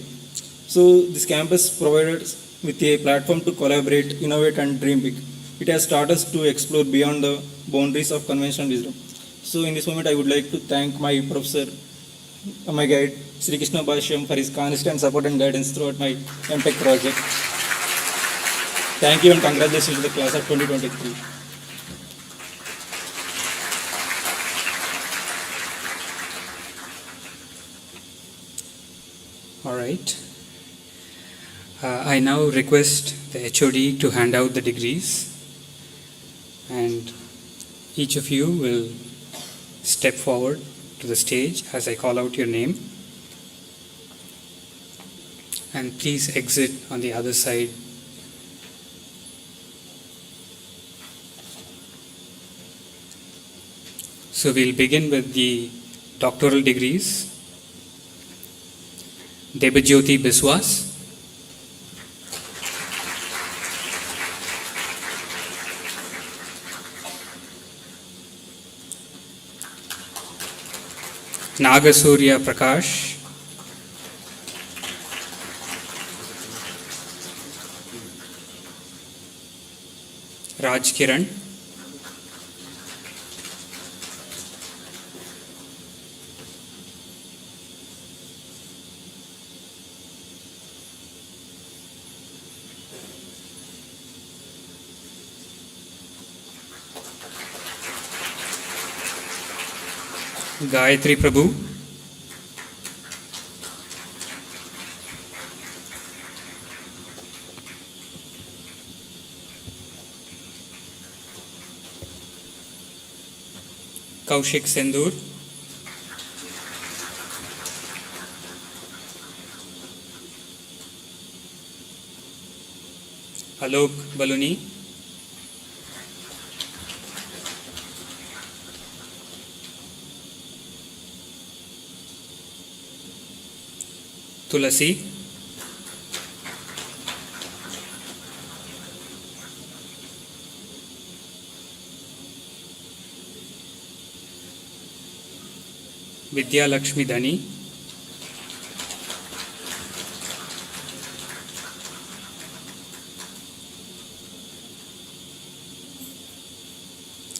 So this campus provided us with a platform to collaborate, innovate and dream big. It has taught us to explore beyond the boundaries of conventional wisdom. So in this moment, I would like to thank my professor, my guide, Sri Krishna Bhashyam, for his constant support and guidance throughout my MTech project. Thank you and congratulations to the class of 2023. All right. I now request the HOD to hand out the degrees, and each of you will step forward to the stage as I call out your name, and please exit on the other side. So we'll begin with the doctoral degrees. Debajyoti Biswas. Nagasurya Prakash. Raj Kiran. Gayatri Prabhu. Kaushik Sendur. Alok Baluni. Tulasi. Vidya Lakshmi Dhani.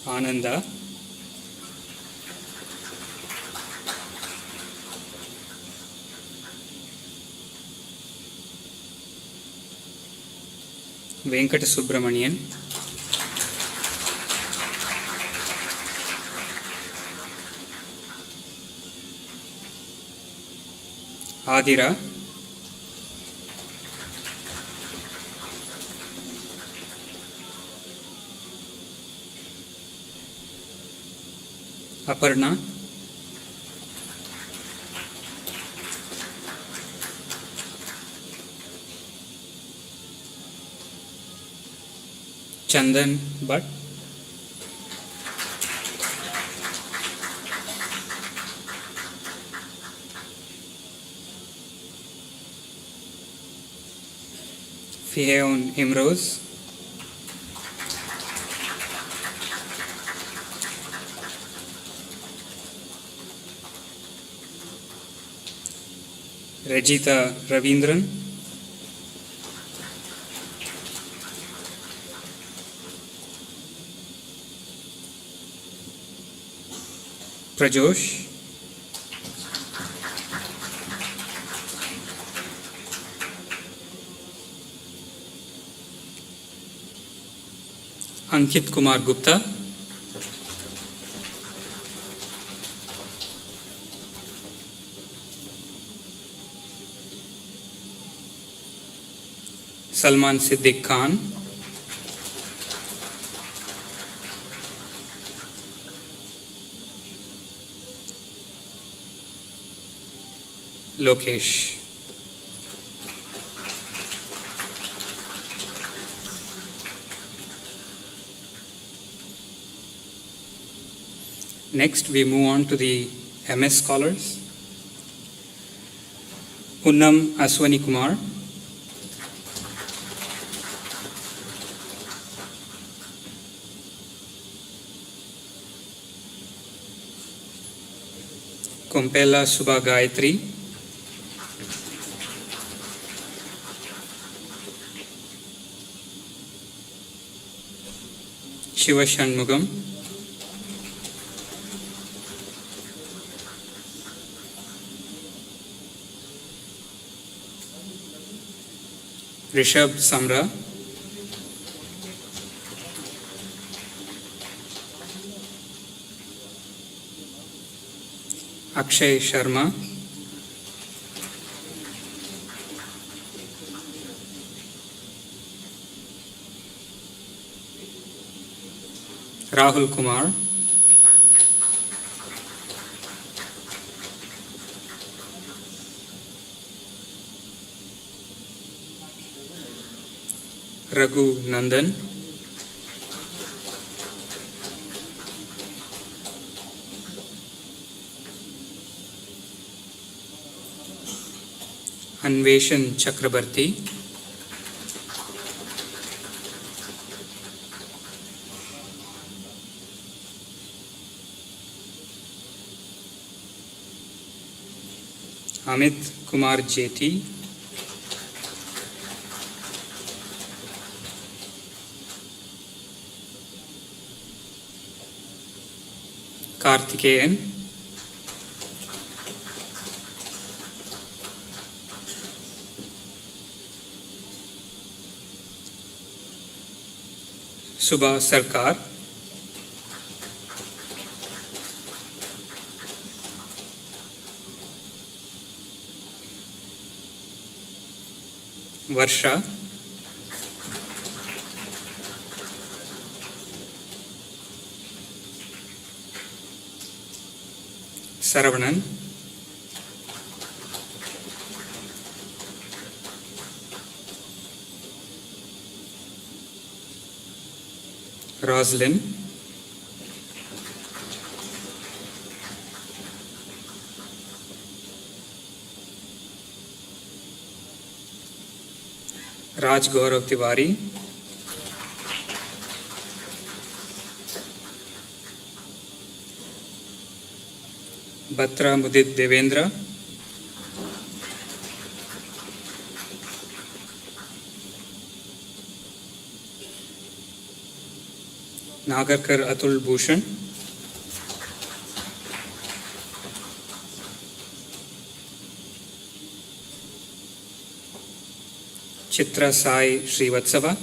Ananda. Venkata Subramanian. Adira. Aparna. Chandan Bhatt. Fiheon Imrose. Rajita Ravindran. Prajosh. Ankit Kumar Gupta. Salman Siddiq Khan. Lokesh. Next, we move on to the MS scholars. Unnam Aswani Kumar. Kompela Subha Gayatri. Shiva Shanmugam. Rishabh Samra. Akshay Sharma. Rahul Kumar. Raghu Nandan. Anveshan Chakrabarti. Amit Kumar Jeti. Karthikeyan. Subha Sarkar. Varsha. Saravanan. Roslyn. Raj Gaurav Tiwari. Batra Mudit Devendra. Nagarkar Atul Bhushan. Chitra Sai Srivatsava.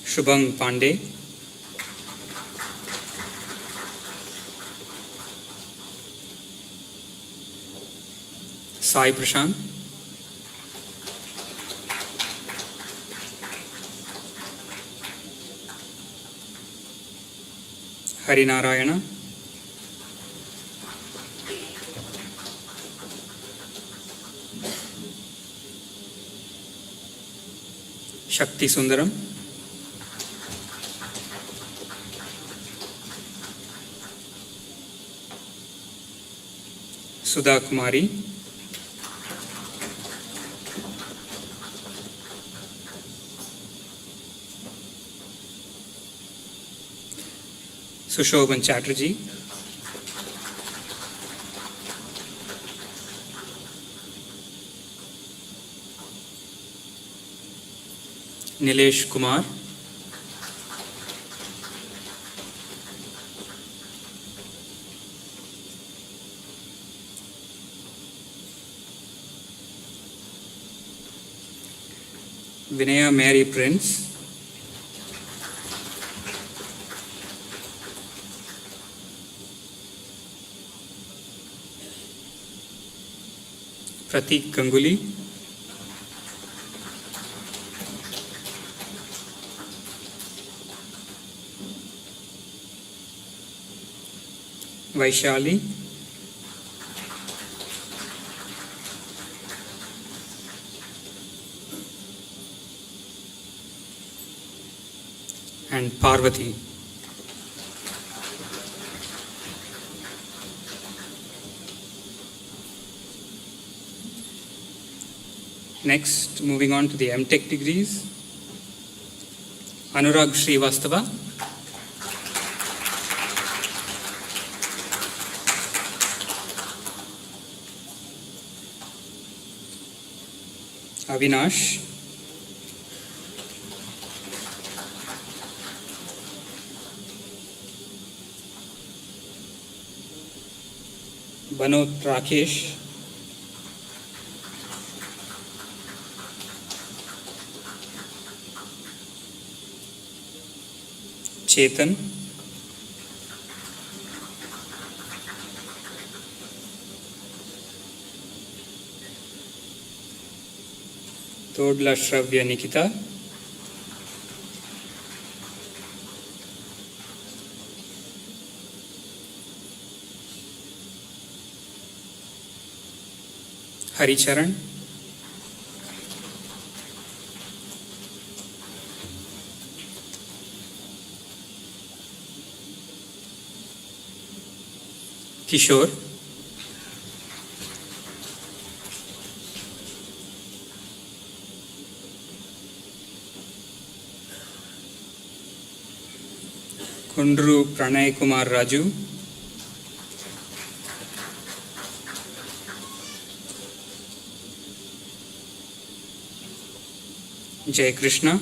Shubhang Pandey. Sai Prashant. Harinarayana. Shakti Sundaram. Sudha Kumari. Sushobhan Chatterjee. Nilesh Kumar. Vinaya Mary Prince. Pratik Ganguly. Vaishali. and Parvati. Next, moving on to the MTech degrees. Anurag Srivastava. Avinash. Banot Rakesh. Chetan. Todla Shravya Nikita. Haricharan. Kishore. Kundru Pranay Kumar Raju. Jai Krishna.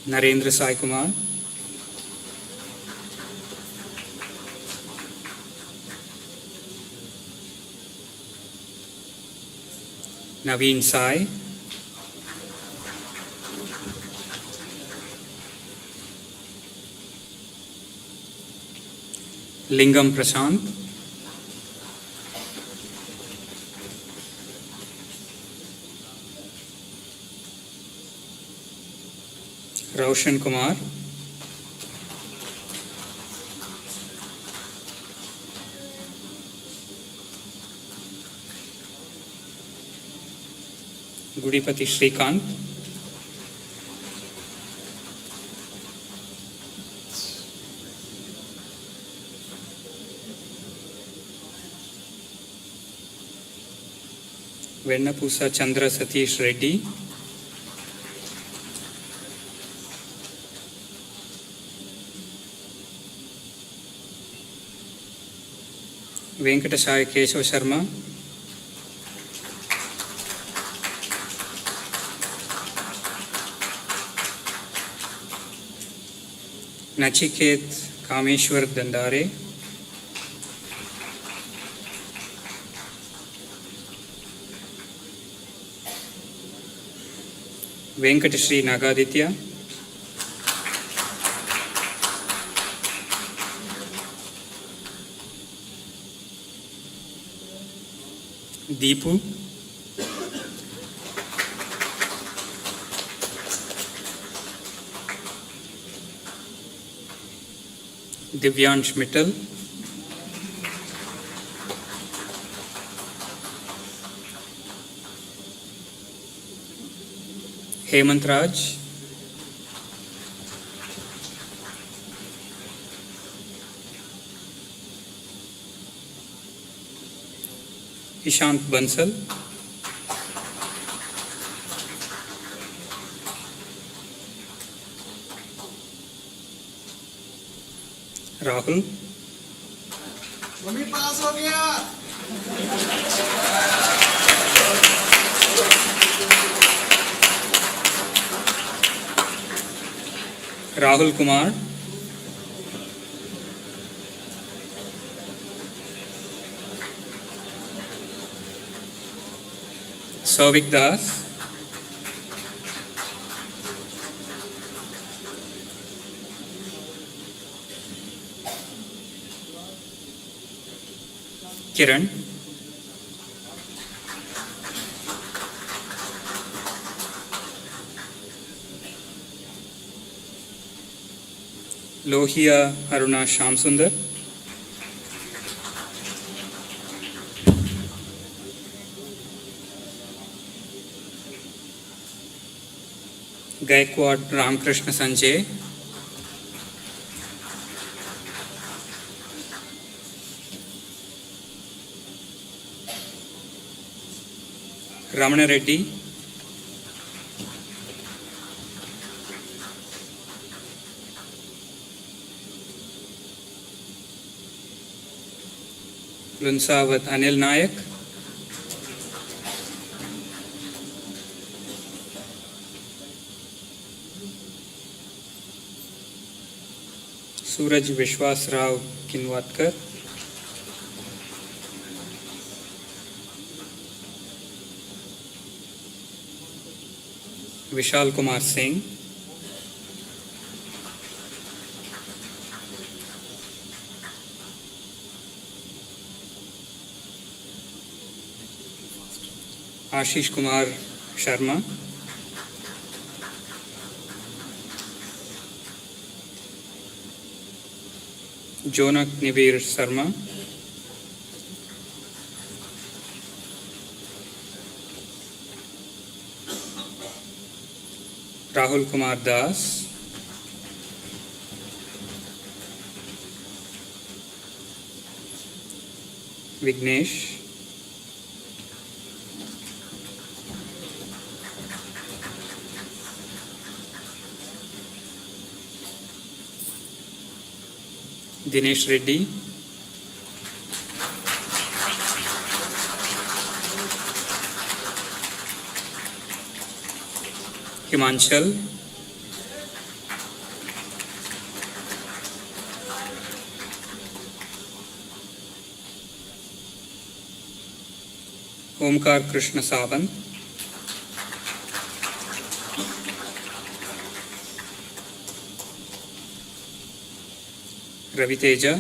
Narendra Sai Kumar. Naveen Sai. Lingam Prashant. Roshan Kumar. Gudipati Shrikant. Vennapusa Chandra Satish Reddy. Venkatashaya Keshav Sharma. Nachiket Kameshwar Dandare. Venkatashri Nagaditya. Deepu. Divyansh Mittal. Hemant Raj. Ishant Bansal. Rahul. Mummy pass हो गया। Rahul Kumar. Savik Das. Kiran. Lohia Aruna Shamsundar. Gaikwad Ramakrishna Sanjay, Ramana Reddy, Lunsawat Anil Nayak, Suraj Vishwas Rao Kinwatkar, Vishal Kumar Singh, Ashish Kumar Sharma, Jonak Nivir Sarma, Rahul Kumar Das, Vignesh, Dinesh Reddy, Himanchal, Omkar Krishna Savant, Ravi Teja,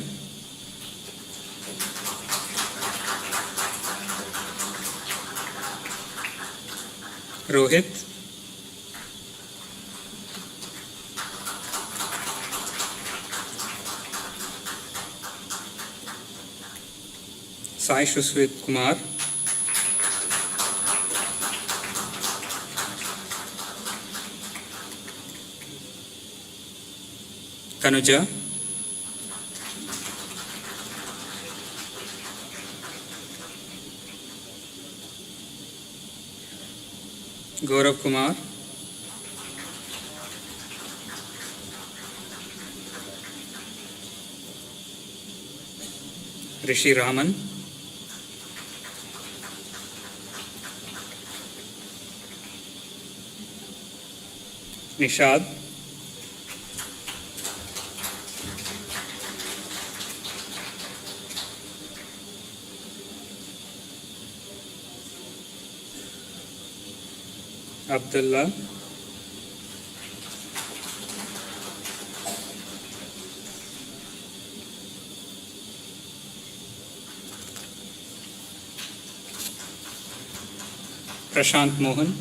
Rohit, Sai Shushwit Kumar, Kanuja, Gaurav Kumar, Rishi Raman, Nishad, Abdullah, Prashant Mohan,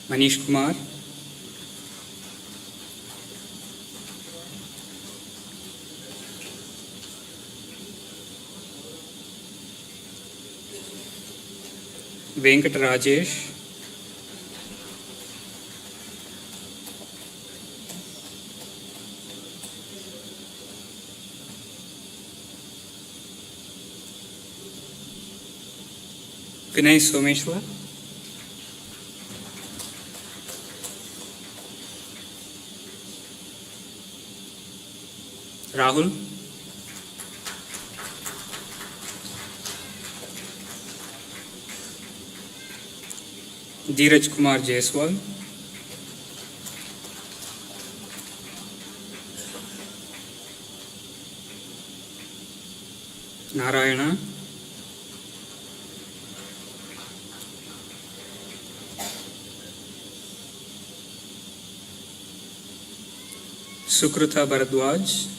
Manish Kumar, Venkat Rajesh, Vinay Someshwar, Rahul, Dheeraj Kumar Jaiswal, Narayana, Sukrita Bharadwaj,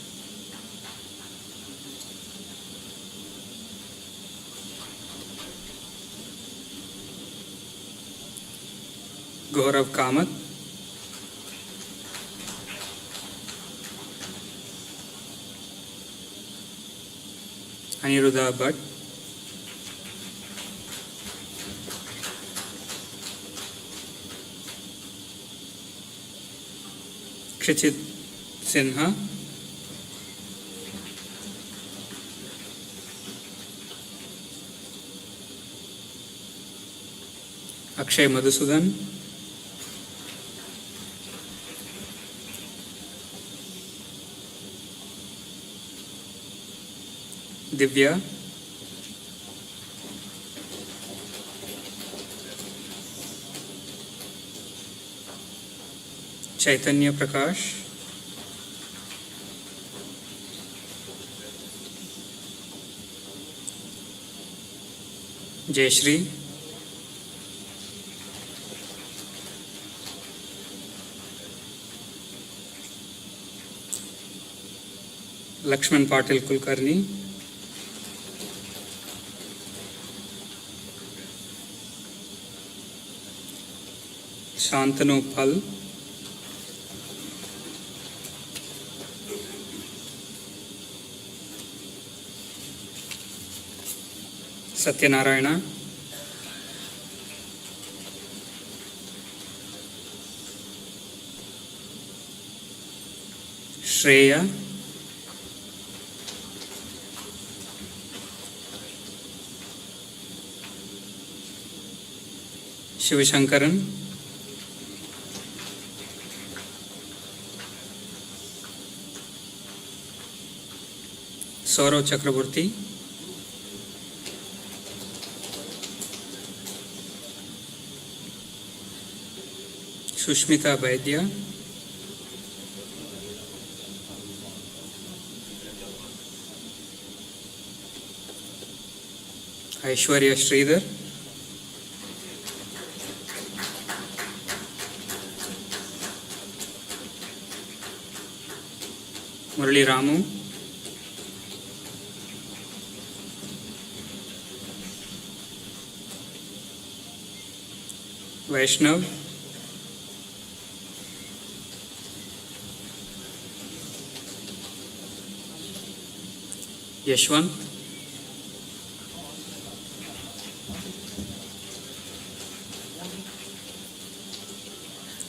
Gaurav Kamath, Aniruddha Bhatt, Krichit Sinha, Akshay Madhusudan, Divya, Chaitanya Prakash, Jayashri, Lakshman Patil Kulkarni, Shantanu Pal, Satyanarayana, Shreya, Shivashankaran, Saurav Chakraborty, Sushmita Vaidya, Aishwarya Sridhar, Murali Ramu, Vaishnav, Yashwant,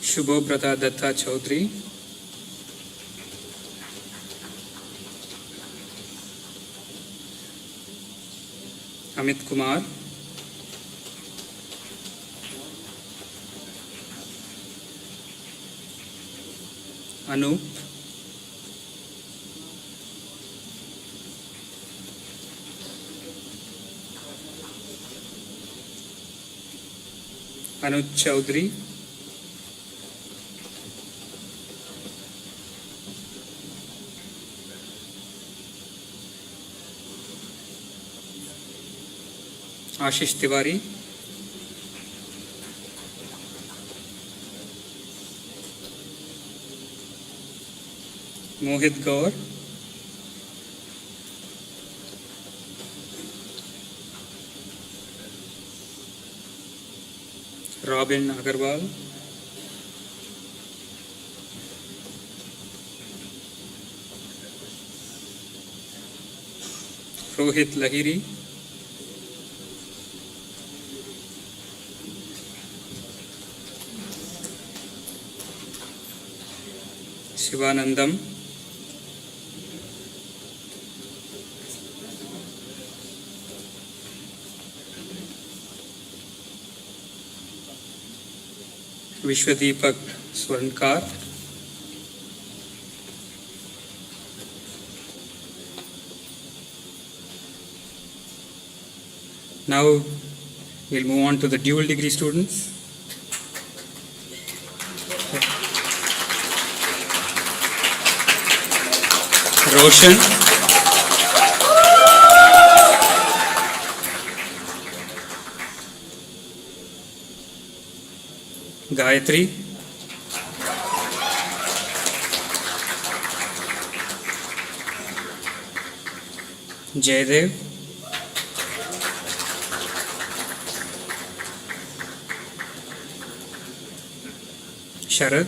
Shubhobrata Datta Chaudhary, Amit Kumar, Anu, Anuj Chaudhary, Ashish Tiwari, Mohit Gaur, Robin Agarwal, Rohit Lahiri, Shivanandam, Vishwadeepak Swarnkar, now we'll move on to the dual degree students. Roshan, Gayatri, Jaydev, Sharad,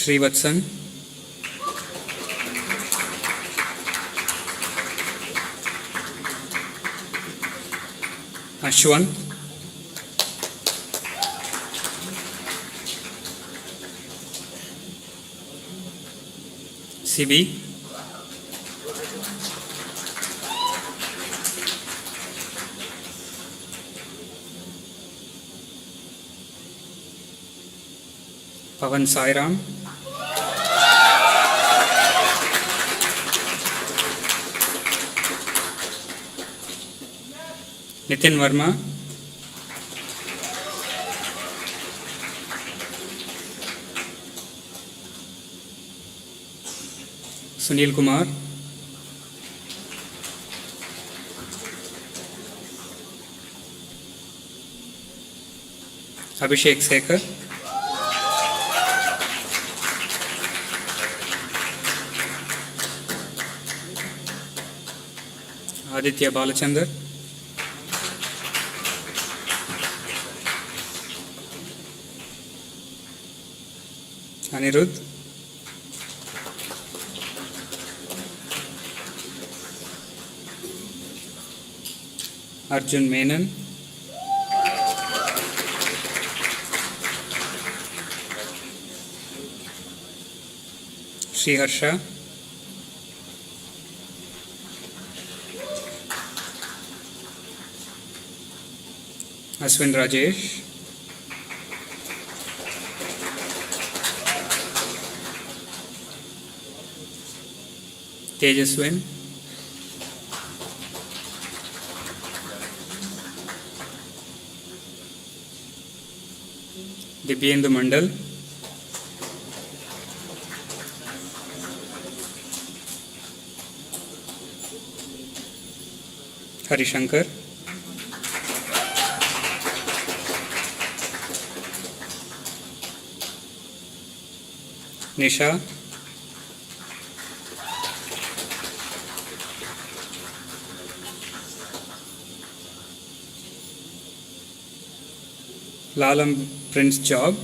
Srivatsan, Ashwant, Sibi, Pavan Sairam, Nitin Verma, Sunil Kumar, Abhishek Sekhar, Aditya Balachandar, Anirudh, Arjun Menon, Sri Harsha, Aswin Rajesh, Tejaswin, Dibyendu Mandal, Harishankar, Nisha, Lalam Prince Job,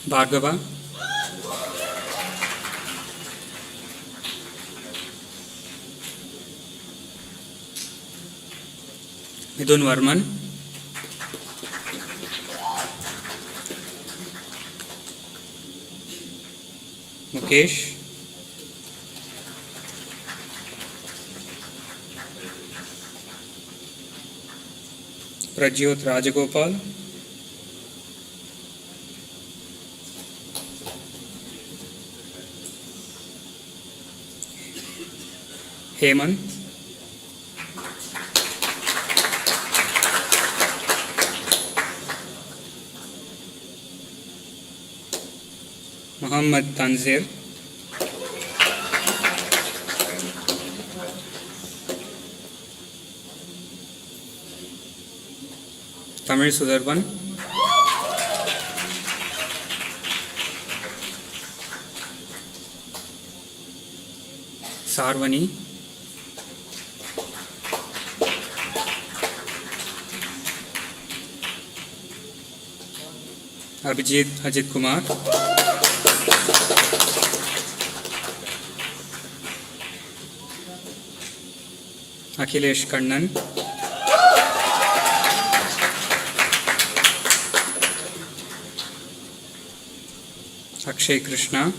Bhargava, Midun Varman, Mukesh, Pradyot Rajagopal, Hemant, Muhammad Tanzir, Tamil Sudarban, Sarvani, Abhijit Ajit Kumar, Akhilesh Kannan, Akshay Krishna,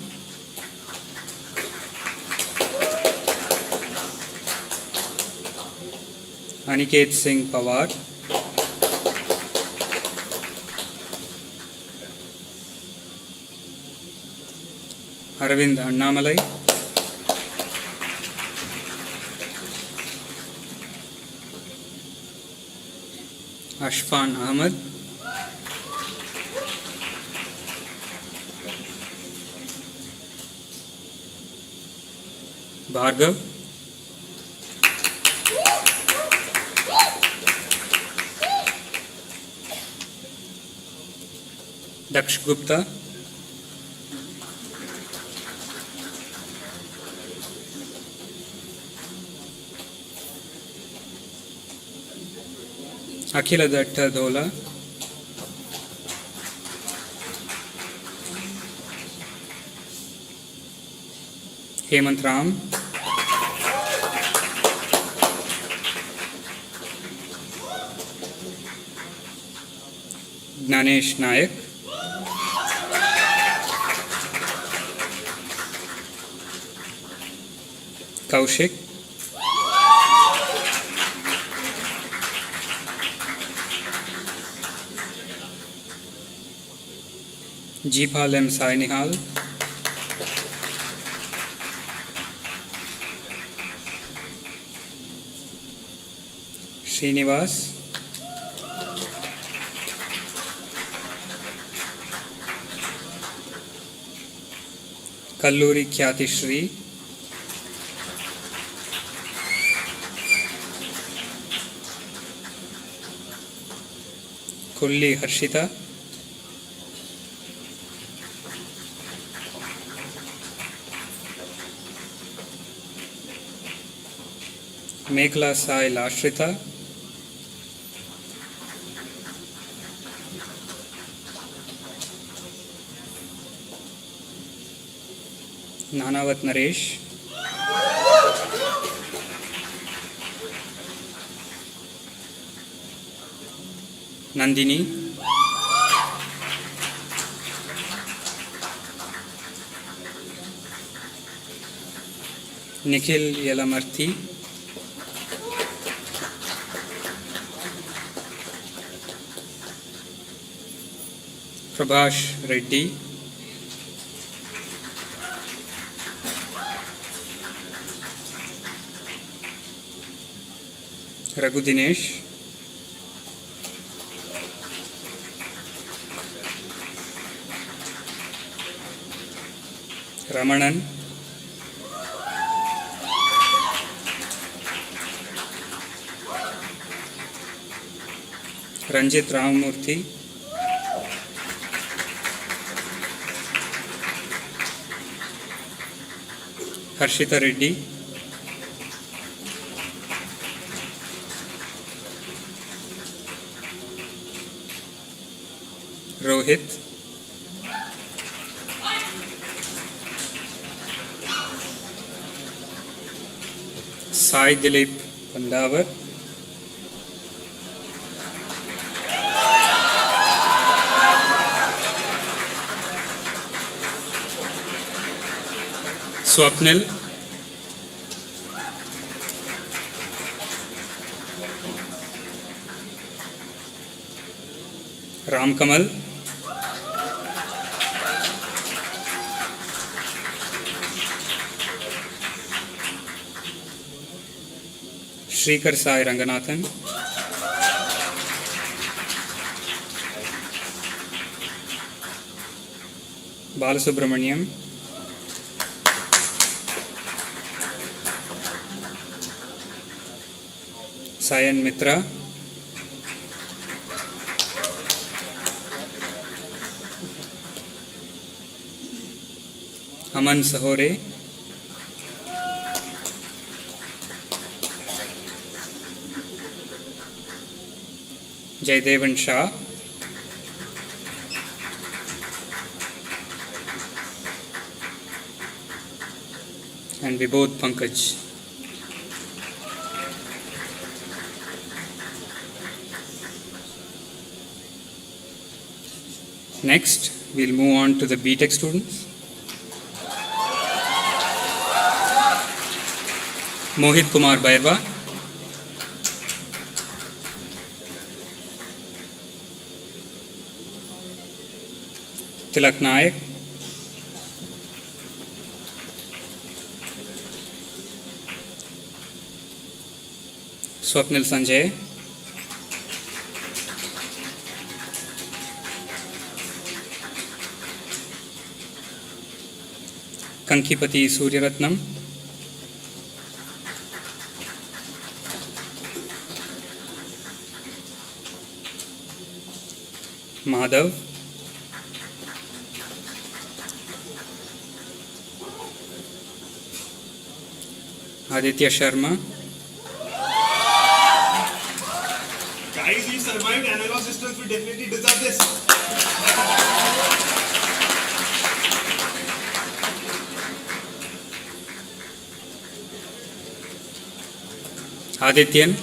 Aniket Singh Pawar, Aravind Annamalai, Ashfan Ahmad, Bhargav, Daksh Gupta, Akhila Datta Dola, Hemant Ram, Gnanesh Nayak, Kaushik, Jeepal M. Sainihal, Srinivas, Kalluri Khyati Shri, Kulli Harshita, Meghla Sai Lashrita, Nanawat Naresh, Nandini, Nikhil Yelamarthi, Prabhash Reddy, Raghu Dinesh, Ramanan, Ranjit Ramamurthy, Harshita Reddy, Rohit, Sai Dilip Pandavar, Swapnil, Ram Kamal, Shrikar Sai Ranganathan, Balasubramaniam, Sayan Mitra, Aman Sahore, Jaydevan Shah, and Vibodh Pankaj. Next, we'll move on to the BTech students. Mohit Kumar Bairwa, Tilak Nayak, Swapnil Sanjay, Kankipati Suryaratnam, Madhav, Aditya Sharma, Guys, these are and fellow sisters, we definitely deserve this. Adityan,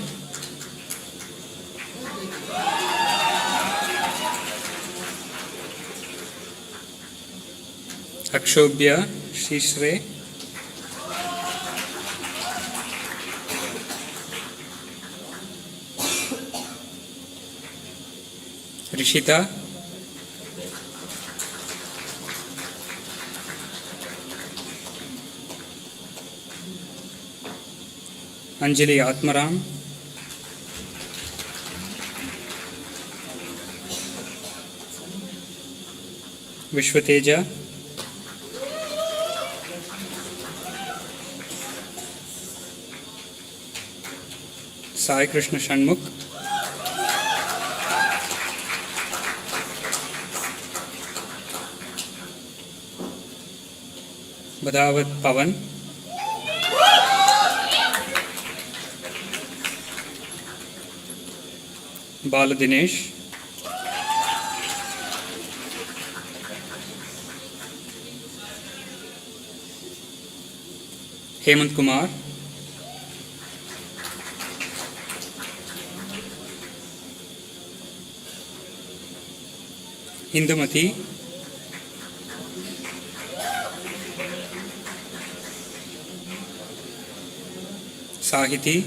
Akshobhya, Shishre, Rishita, Anjali Atmaram, Vishwateja, Sai Krishna Shanmukh, Badhavat Pavan, Bala Dinesh, Hemant Kumar, Indumati, Sahiti,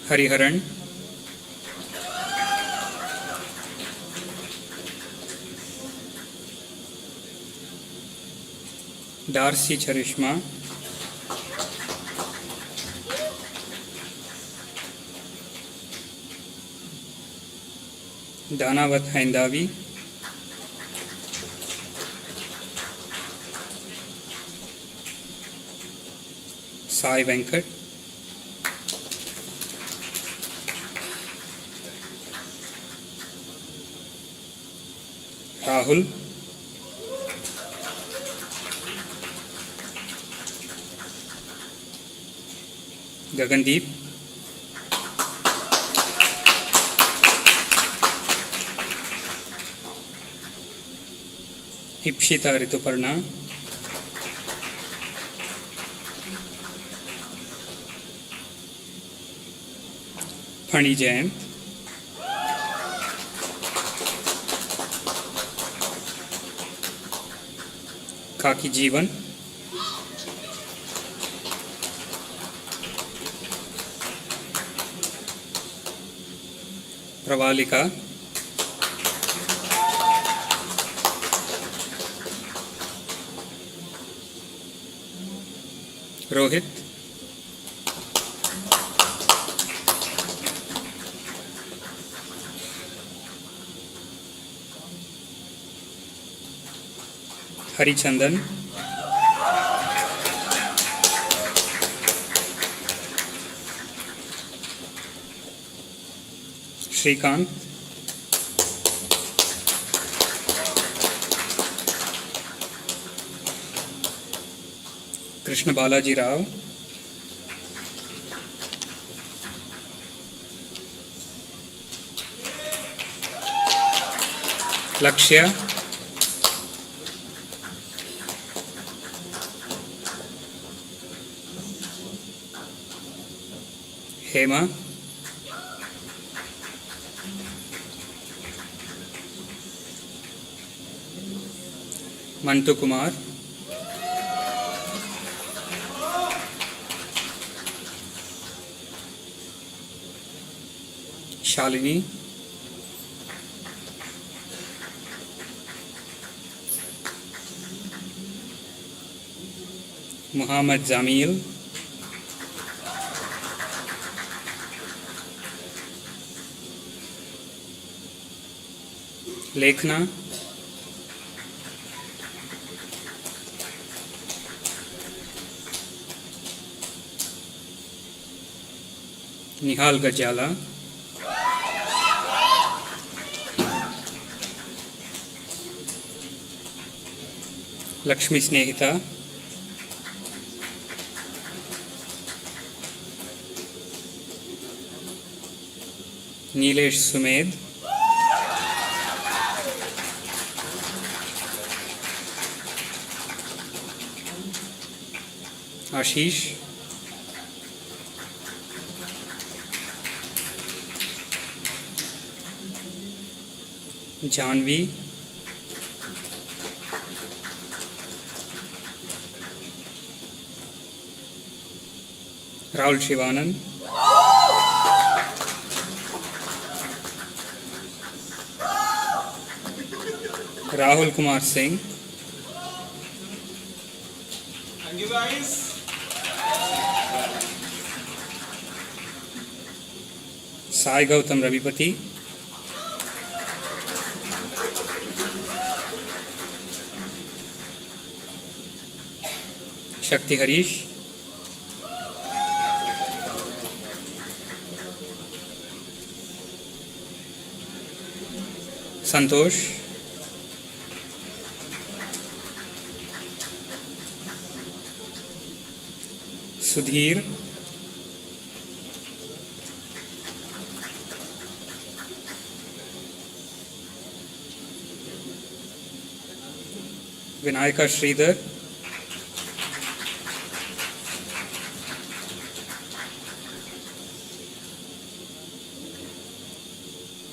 Hariharan, Darcy Charishma, Danavat Haindavi, Sai Venkat, Rahul, Gagandeep, Ipshita Rituparna, Phani Jain, Kaki Jeevan, Pravalika, Rohit, Harichandan, Shrikant, Krishna Balaji Rao, Lakshya, Hema, Mantu Kumar, Shalini, Muhammad Zamil, Lekhna, Nihal Gajala, Lakshmi Snehita, Nilesh Sumed, Ashish, Janvi, Rahul Shivanand, Rahul Kumar Singh, Thank you guys. Sai Gautam Ravipati, Shakti Harish, Santosh, Sudhir, Vinayaka Sridhar,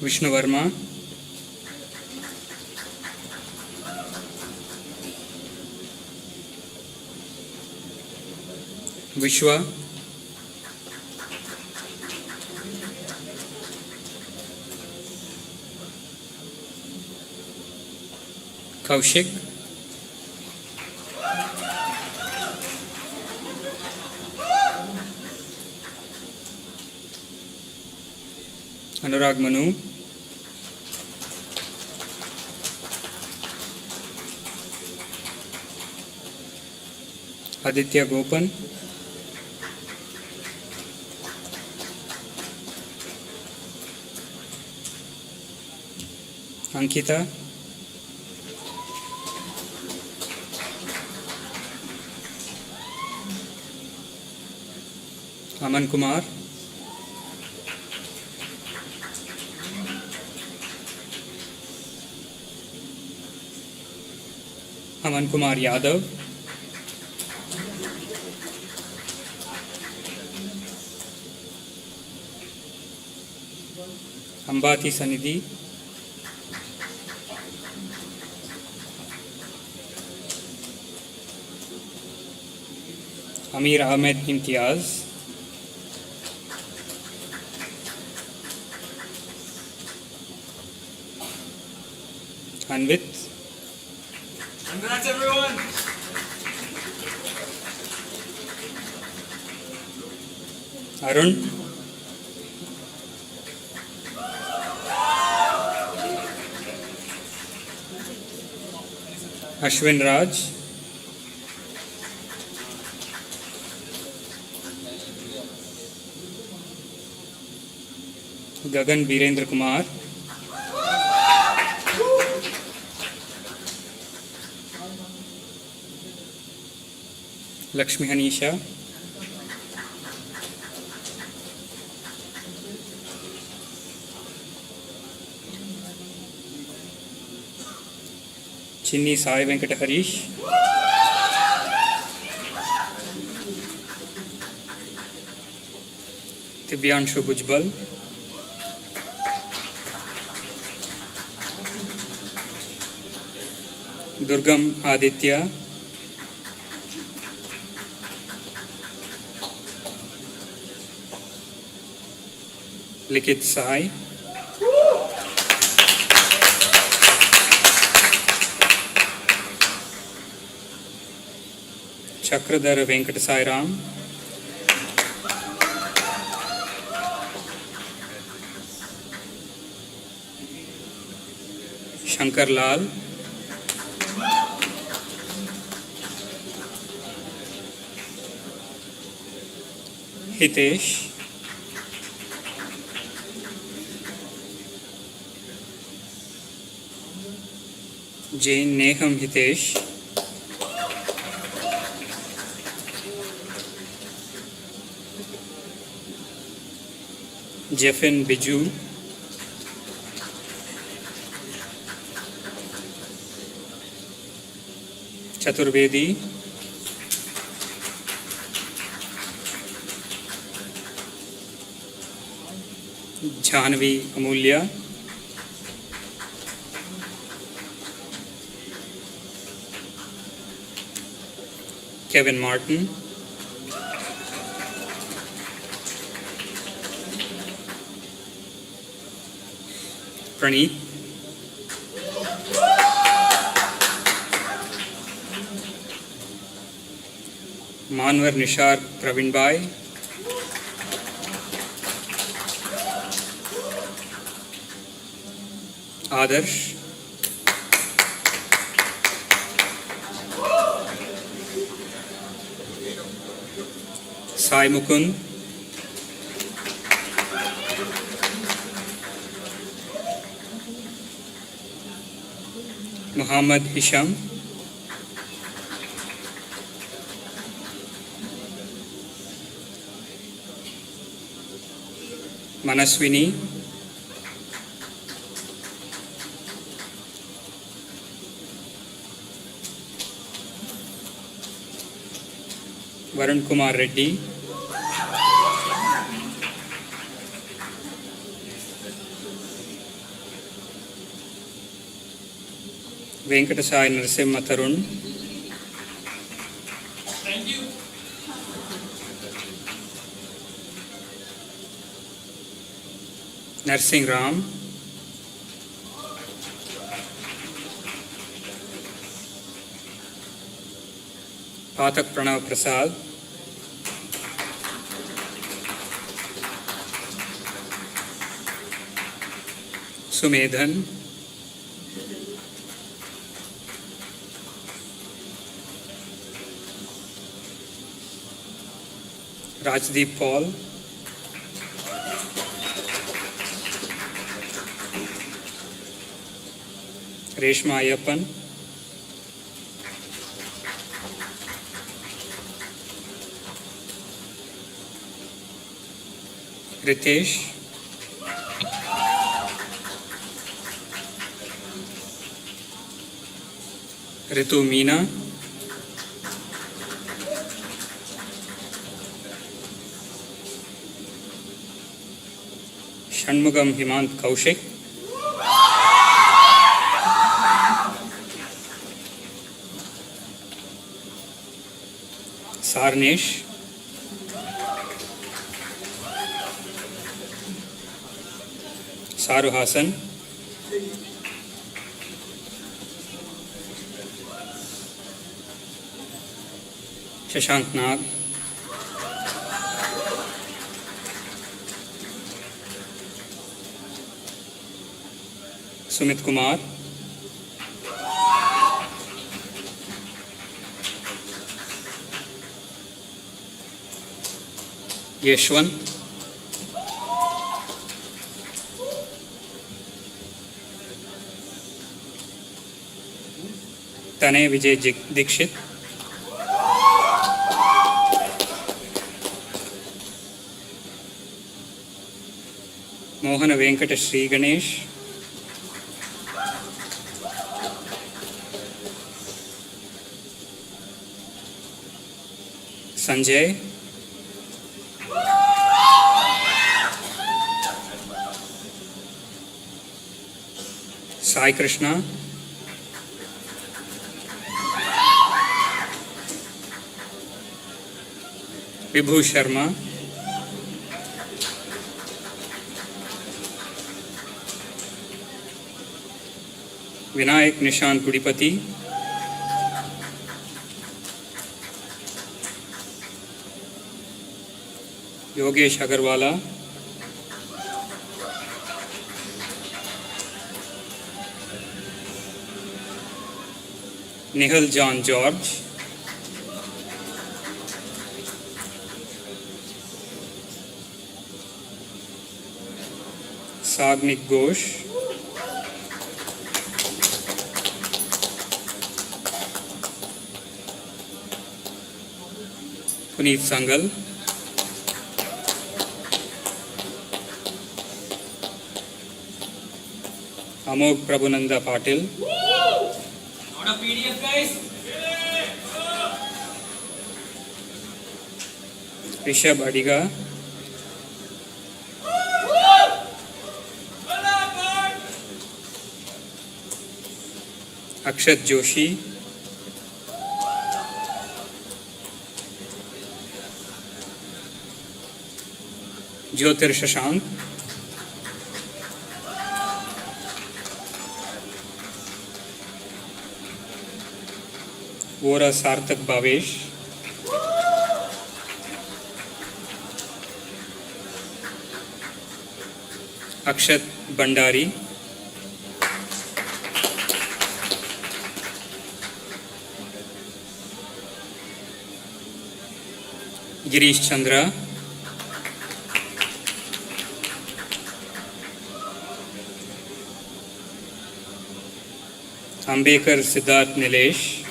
Vishnu Verma, Vishwa, Kaushik, Anurag Manu, Aditya Gopan, Ankita, Aman Kumar, Aman Kumar Yadav, Ambati Sanidhi, Amir Ahmed Imtiaz, Anvit, Congrats everyone. Arun, Ashwin Raj, Gagan Virendra Kumar, Lakshmi Hanisha, Chinni Sai Venkata Harish, Tibyanshu Bujbal, Durgam Aditya, Likit Sai, Chakradhar Venkata Sai Ram, Shankar Lal, Hitesh, Jain Neham Hitesh, Jeffin Biju, Chaturvedi, Jhanvi Amulya, Kevin Martin, Praneeth, Manwar Nishar Praveen Bhai, Adarsh, Sai Mukund, Muhammad Hisham, Manaswini, Varun Kumar Reddy, Venkatasai Narasimha Tarun, Narsing Ram, Pathak Pranav Prasad, Sumedhan, Rajdeep Paul, Reshma Ayappan, Ritesh, Ritu Meena, Shanmugam Himant Kaushik, Sarnesh, Saru Hasan, Shashank Nag, Sumit Kumar, Yeshwant, Tanay Vijay Dikshit, Mohana Venkata Sri Ganesh, Sanjay, Sai Krishna, Vibhu Sharma, Vinayak Nishan Pudipati, Yogesh Agarwala, Nihal John George, Sagnik Ghosh, Puneet Sangal, Amog Prabhunanda Patil, Not a PDF, guys. Rishabh Adiga, Akshat Joshi, Jyotir Shashank, Vora Sarthak Bhavesh, Akshat Bandari, Girish Chandra, Ambekar Siddharth Nilesh,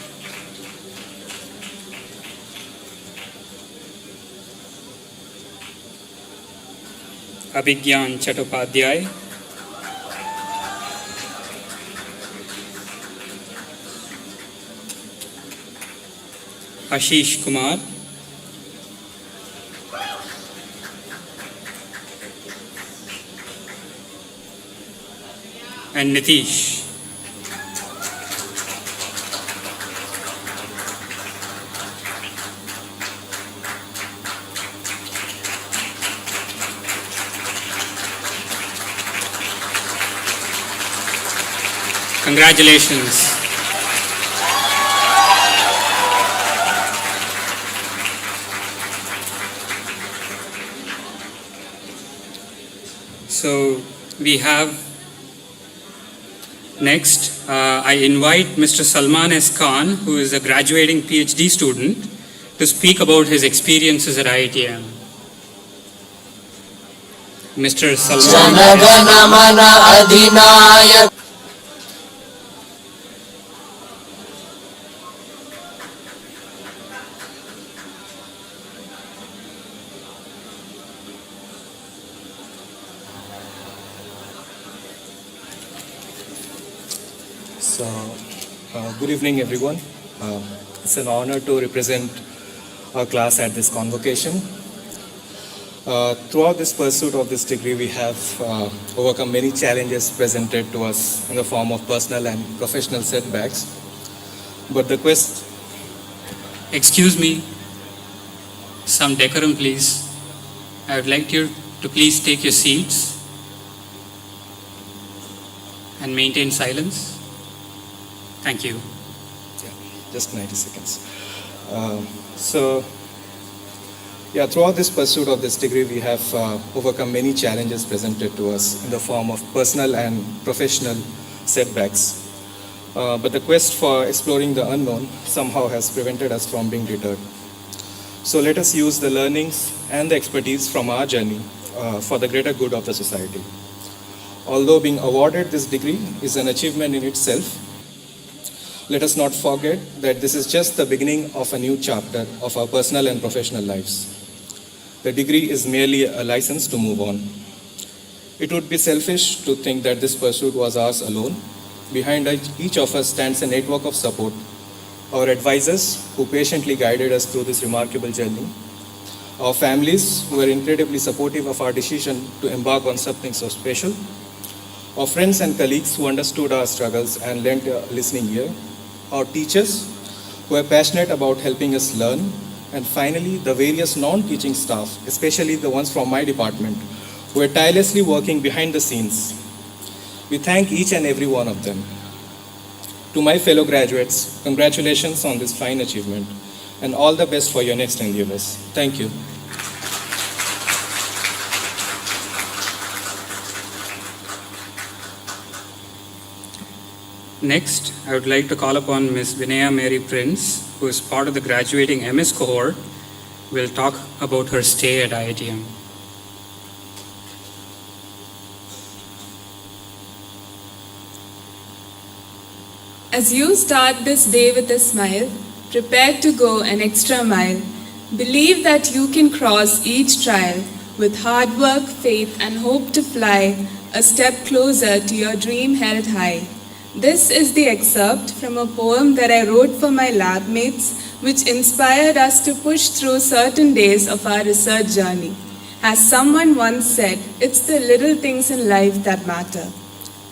Abhigyan Chattopadhyay, Ashish Kumar, and Nitish. Congratulations. So we have next, I invite Mr. Salman S. Khan, who is a graduating PhD student, to speak about his experiences at IITM. Mr. Salman. Jana Gana Mana अधिनायक So, good evening, everyone. It's an honor to represent our class at this convocation. Throughout this pursuit of this degree, we have overcome many challenges presented to us in the form of personal and professional setbacks. But the quest. Excuse me, some decorum, please. I would like you to please take your seats and maintain silence. Thank you. Yeah, just 90 seconds. Throughout this pursuit of this degree, we have overcome many challenges presented to us in the form of personal and professional setbacks. But the quest for exploring the unknown somehow has prevented us from being deterred. So let us use the learnings and the expertise from our journey for the greater good of the society. Although being awarded this degree is an achievement in itself, let us not forget that this is just the beginning of a new chapter of our personal and professional lives. The degree is merely a license to move on. It would be selfish to think that this pursuit was ours alone. Behind each of us stands a network of support. Our advisors who patiently guided us through this remarkable journey. Our families who were incredibly supportive of our decision to embark on something so special. Our friends and colleagues who understood our struggles and lent a listening ear. Our teachers who are passionate about helping us learn, and finally the various non-teaching staff, especially the ones from my department, who are tirelessly working behind the scenes. We thank each and every one of them. To my fellow graduates, congratulations on this fine achievement and all the best for your next endeavors. Thank you. Next, I would like to call upon Ms. Vinaya Mary Prince, who is part of the graduating MS cohort, will talk about her stay at IITM. As you start this day with a smile, prepare to go an extra mile. Believe that you can cross each trial with hard work, faith, and hope to fly a step closer to your dream held high. This is the excerpt from a poem that I wrote for my lab mates, which inspired us to push through certain days of our research journey. As someone once said, it's the little things in life that matter.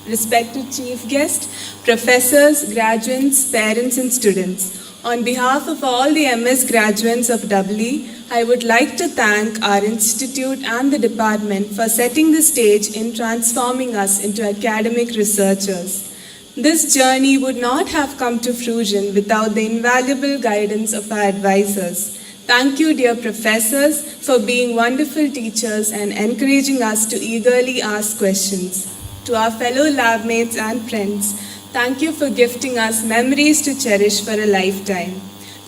Respected chief guest, professors, graduates, parents and students, on behalf of all the MS graduates of EE, I would like to thank our institute and the department for setting the stage in transforming us into academic researchers. This journey would not have come to fruition without the invaluable guidance of our advisors. Thank you, dear professors, for being wonderful teachers and encouraging us to eagerly ask questions. To our fellow lab mates and friends, thank you for gifting us memories to cherish for a lifetime.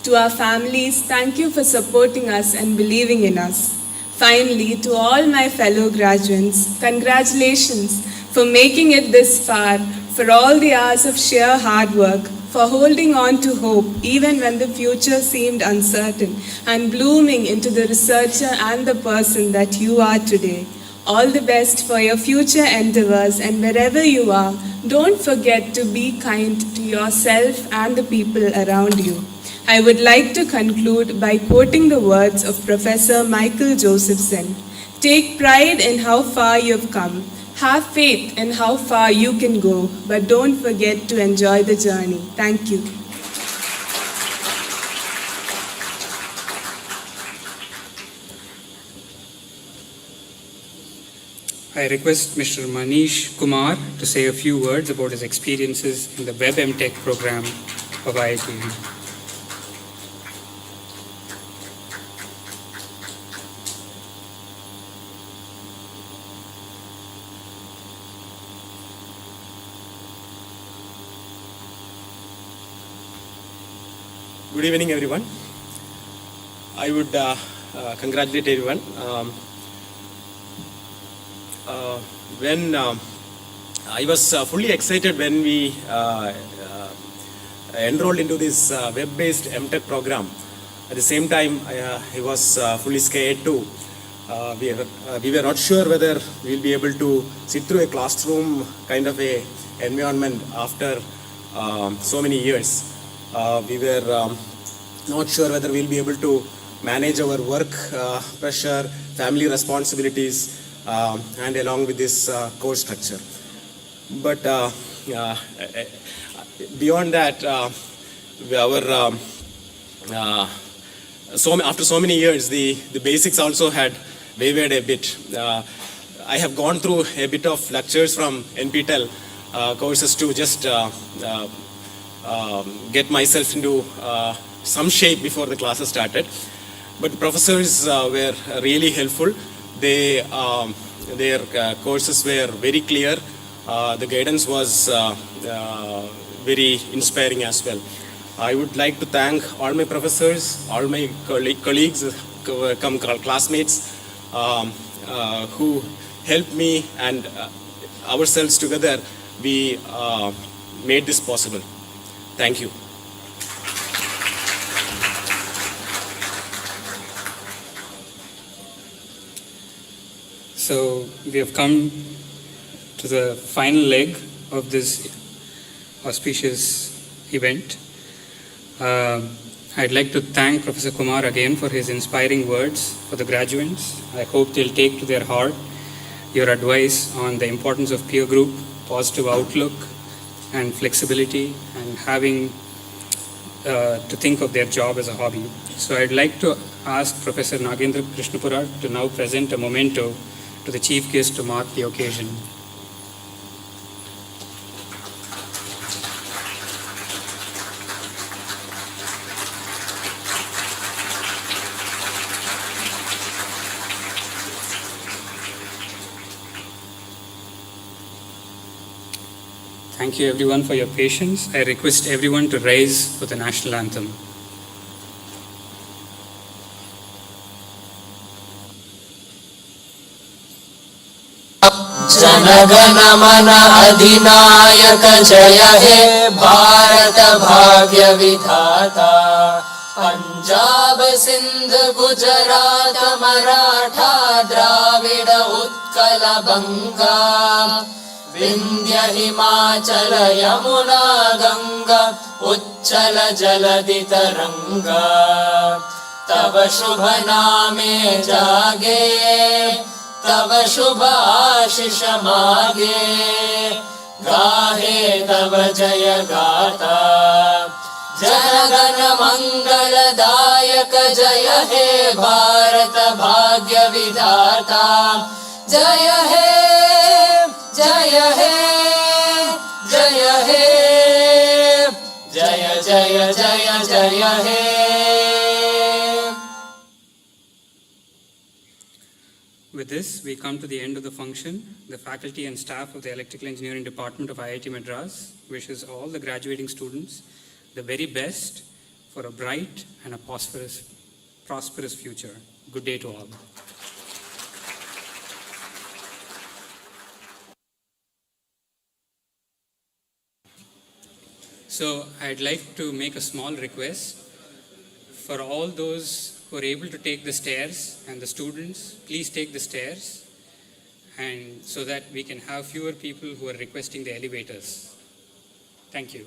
To our families, thank you for supporting us and believing in us. Finally, to all my fellow graduates, congratulations for making it this far, for all the hours of sheer hard work, for holding on to hope even when the future seemed uncertain, and blooming into the researcher and the person that you are today. All the best for your future endeavors, and wherever you are, don't forget to be kind to yourself and the people around you. I would like to conclude by quoting the words of Professor Michael Josephson. Take pride in how far you've come. Have faith in how far you can go, but don't forget to enjoy the journey. Thank you. I request Mr. Manish Kumar to say a few words about his experiences in the Web MTech program of IIT. Good evening, everyone. I would congratulate everyone. When I was fully excited when we enrolled into this web-based MTech program. At the same time, I was fully scared too. We were not sure whether we will be able to sit through a classroom kind of a environment after so many years. We were not sure whether we'll be able to manage our work pressure, family responsibilities, and along with this course structure. But beyond that, after so many years, the basics also had wavered a bit. I have gone through a bit of lectures from NPTEL courses to just get myself into some shape before the classes started. But the professors were really helpful. Their courses were very clear. The guidance was very inspiring as well. I would like to thank all my professors, all my colleagues, classmates who helped me, and ourselves together we made this possible. Thank you. So we have come to the final leg of this auspicious event. I'd like to thank Professor Kumar again for his inspiring words for the graduates. I hope they'll take to their heart your advice on the importance of peer group, positive outlook, and flexibility, and having to think of their job as a hobby. So I'd like to ask Professor Nagendra Krishnapura to now present a memento to the chief guest to mark the occasion. Thank you everyone for your patience. I request everyone to rise for the national anthem. Jana Gana Mana अधिनायक जय हे भारत भाग्य विधाता पंजाब सिंध गुजरात मराठा द्राविड उत्कल बंगा विन्ध्य हिमाचल यमुना गंगा उच्चल जलधि तरंगा तव शुभ नामे जागे तव शुभ आशीष मागे गाहे तव जय गाथा जनगण मंगलदायक जय हे भारत भाग्य विधाता जय हे जय हे जय हे जय जय जय जय हे. With this, we come to the end of the function. The faculty and staff of the Electrical Engineering Department of IIT Madras wishes all the graduating students the very best for a bright and a prosperous future. Good day to all. So I'd like to make a small request for all those who are able to take the stairs, and the students, please take the stairs, and so that we can have fewer people who are requesting the elevators. Thank you.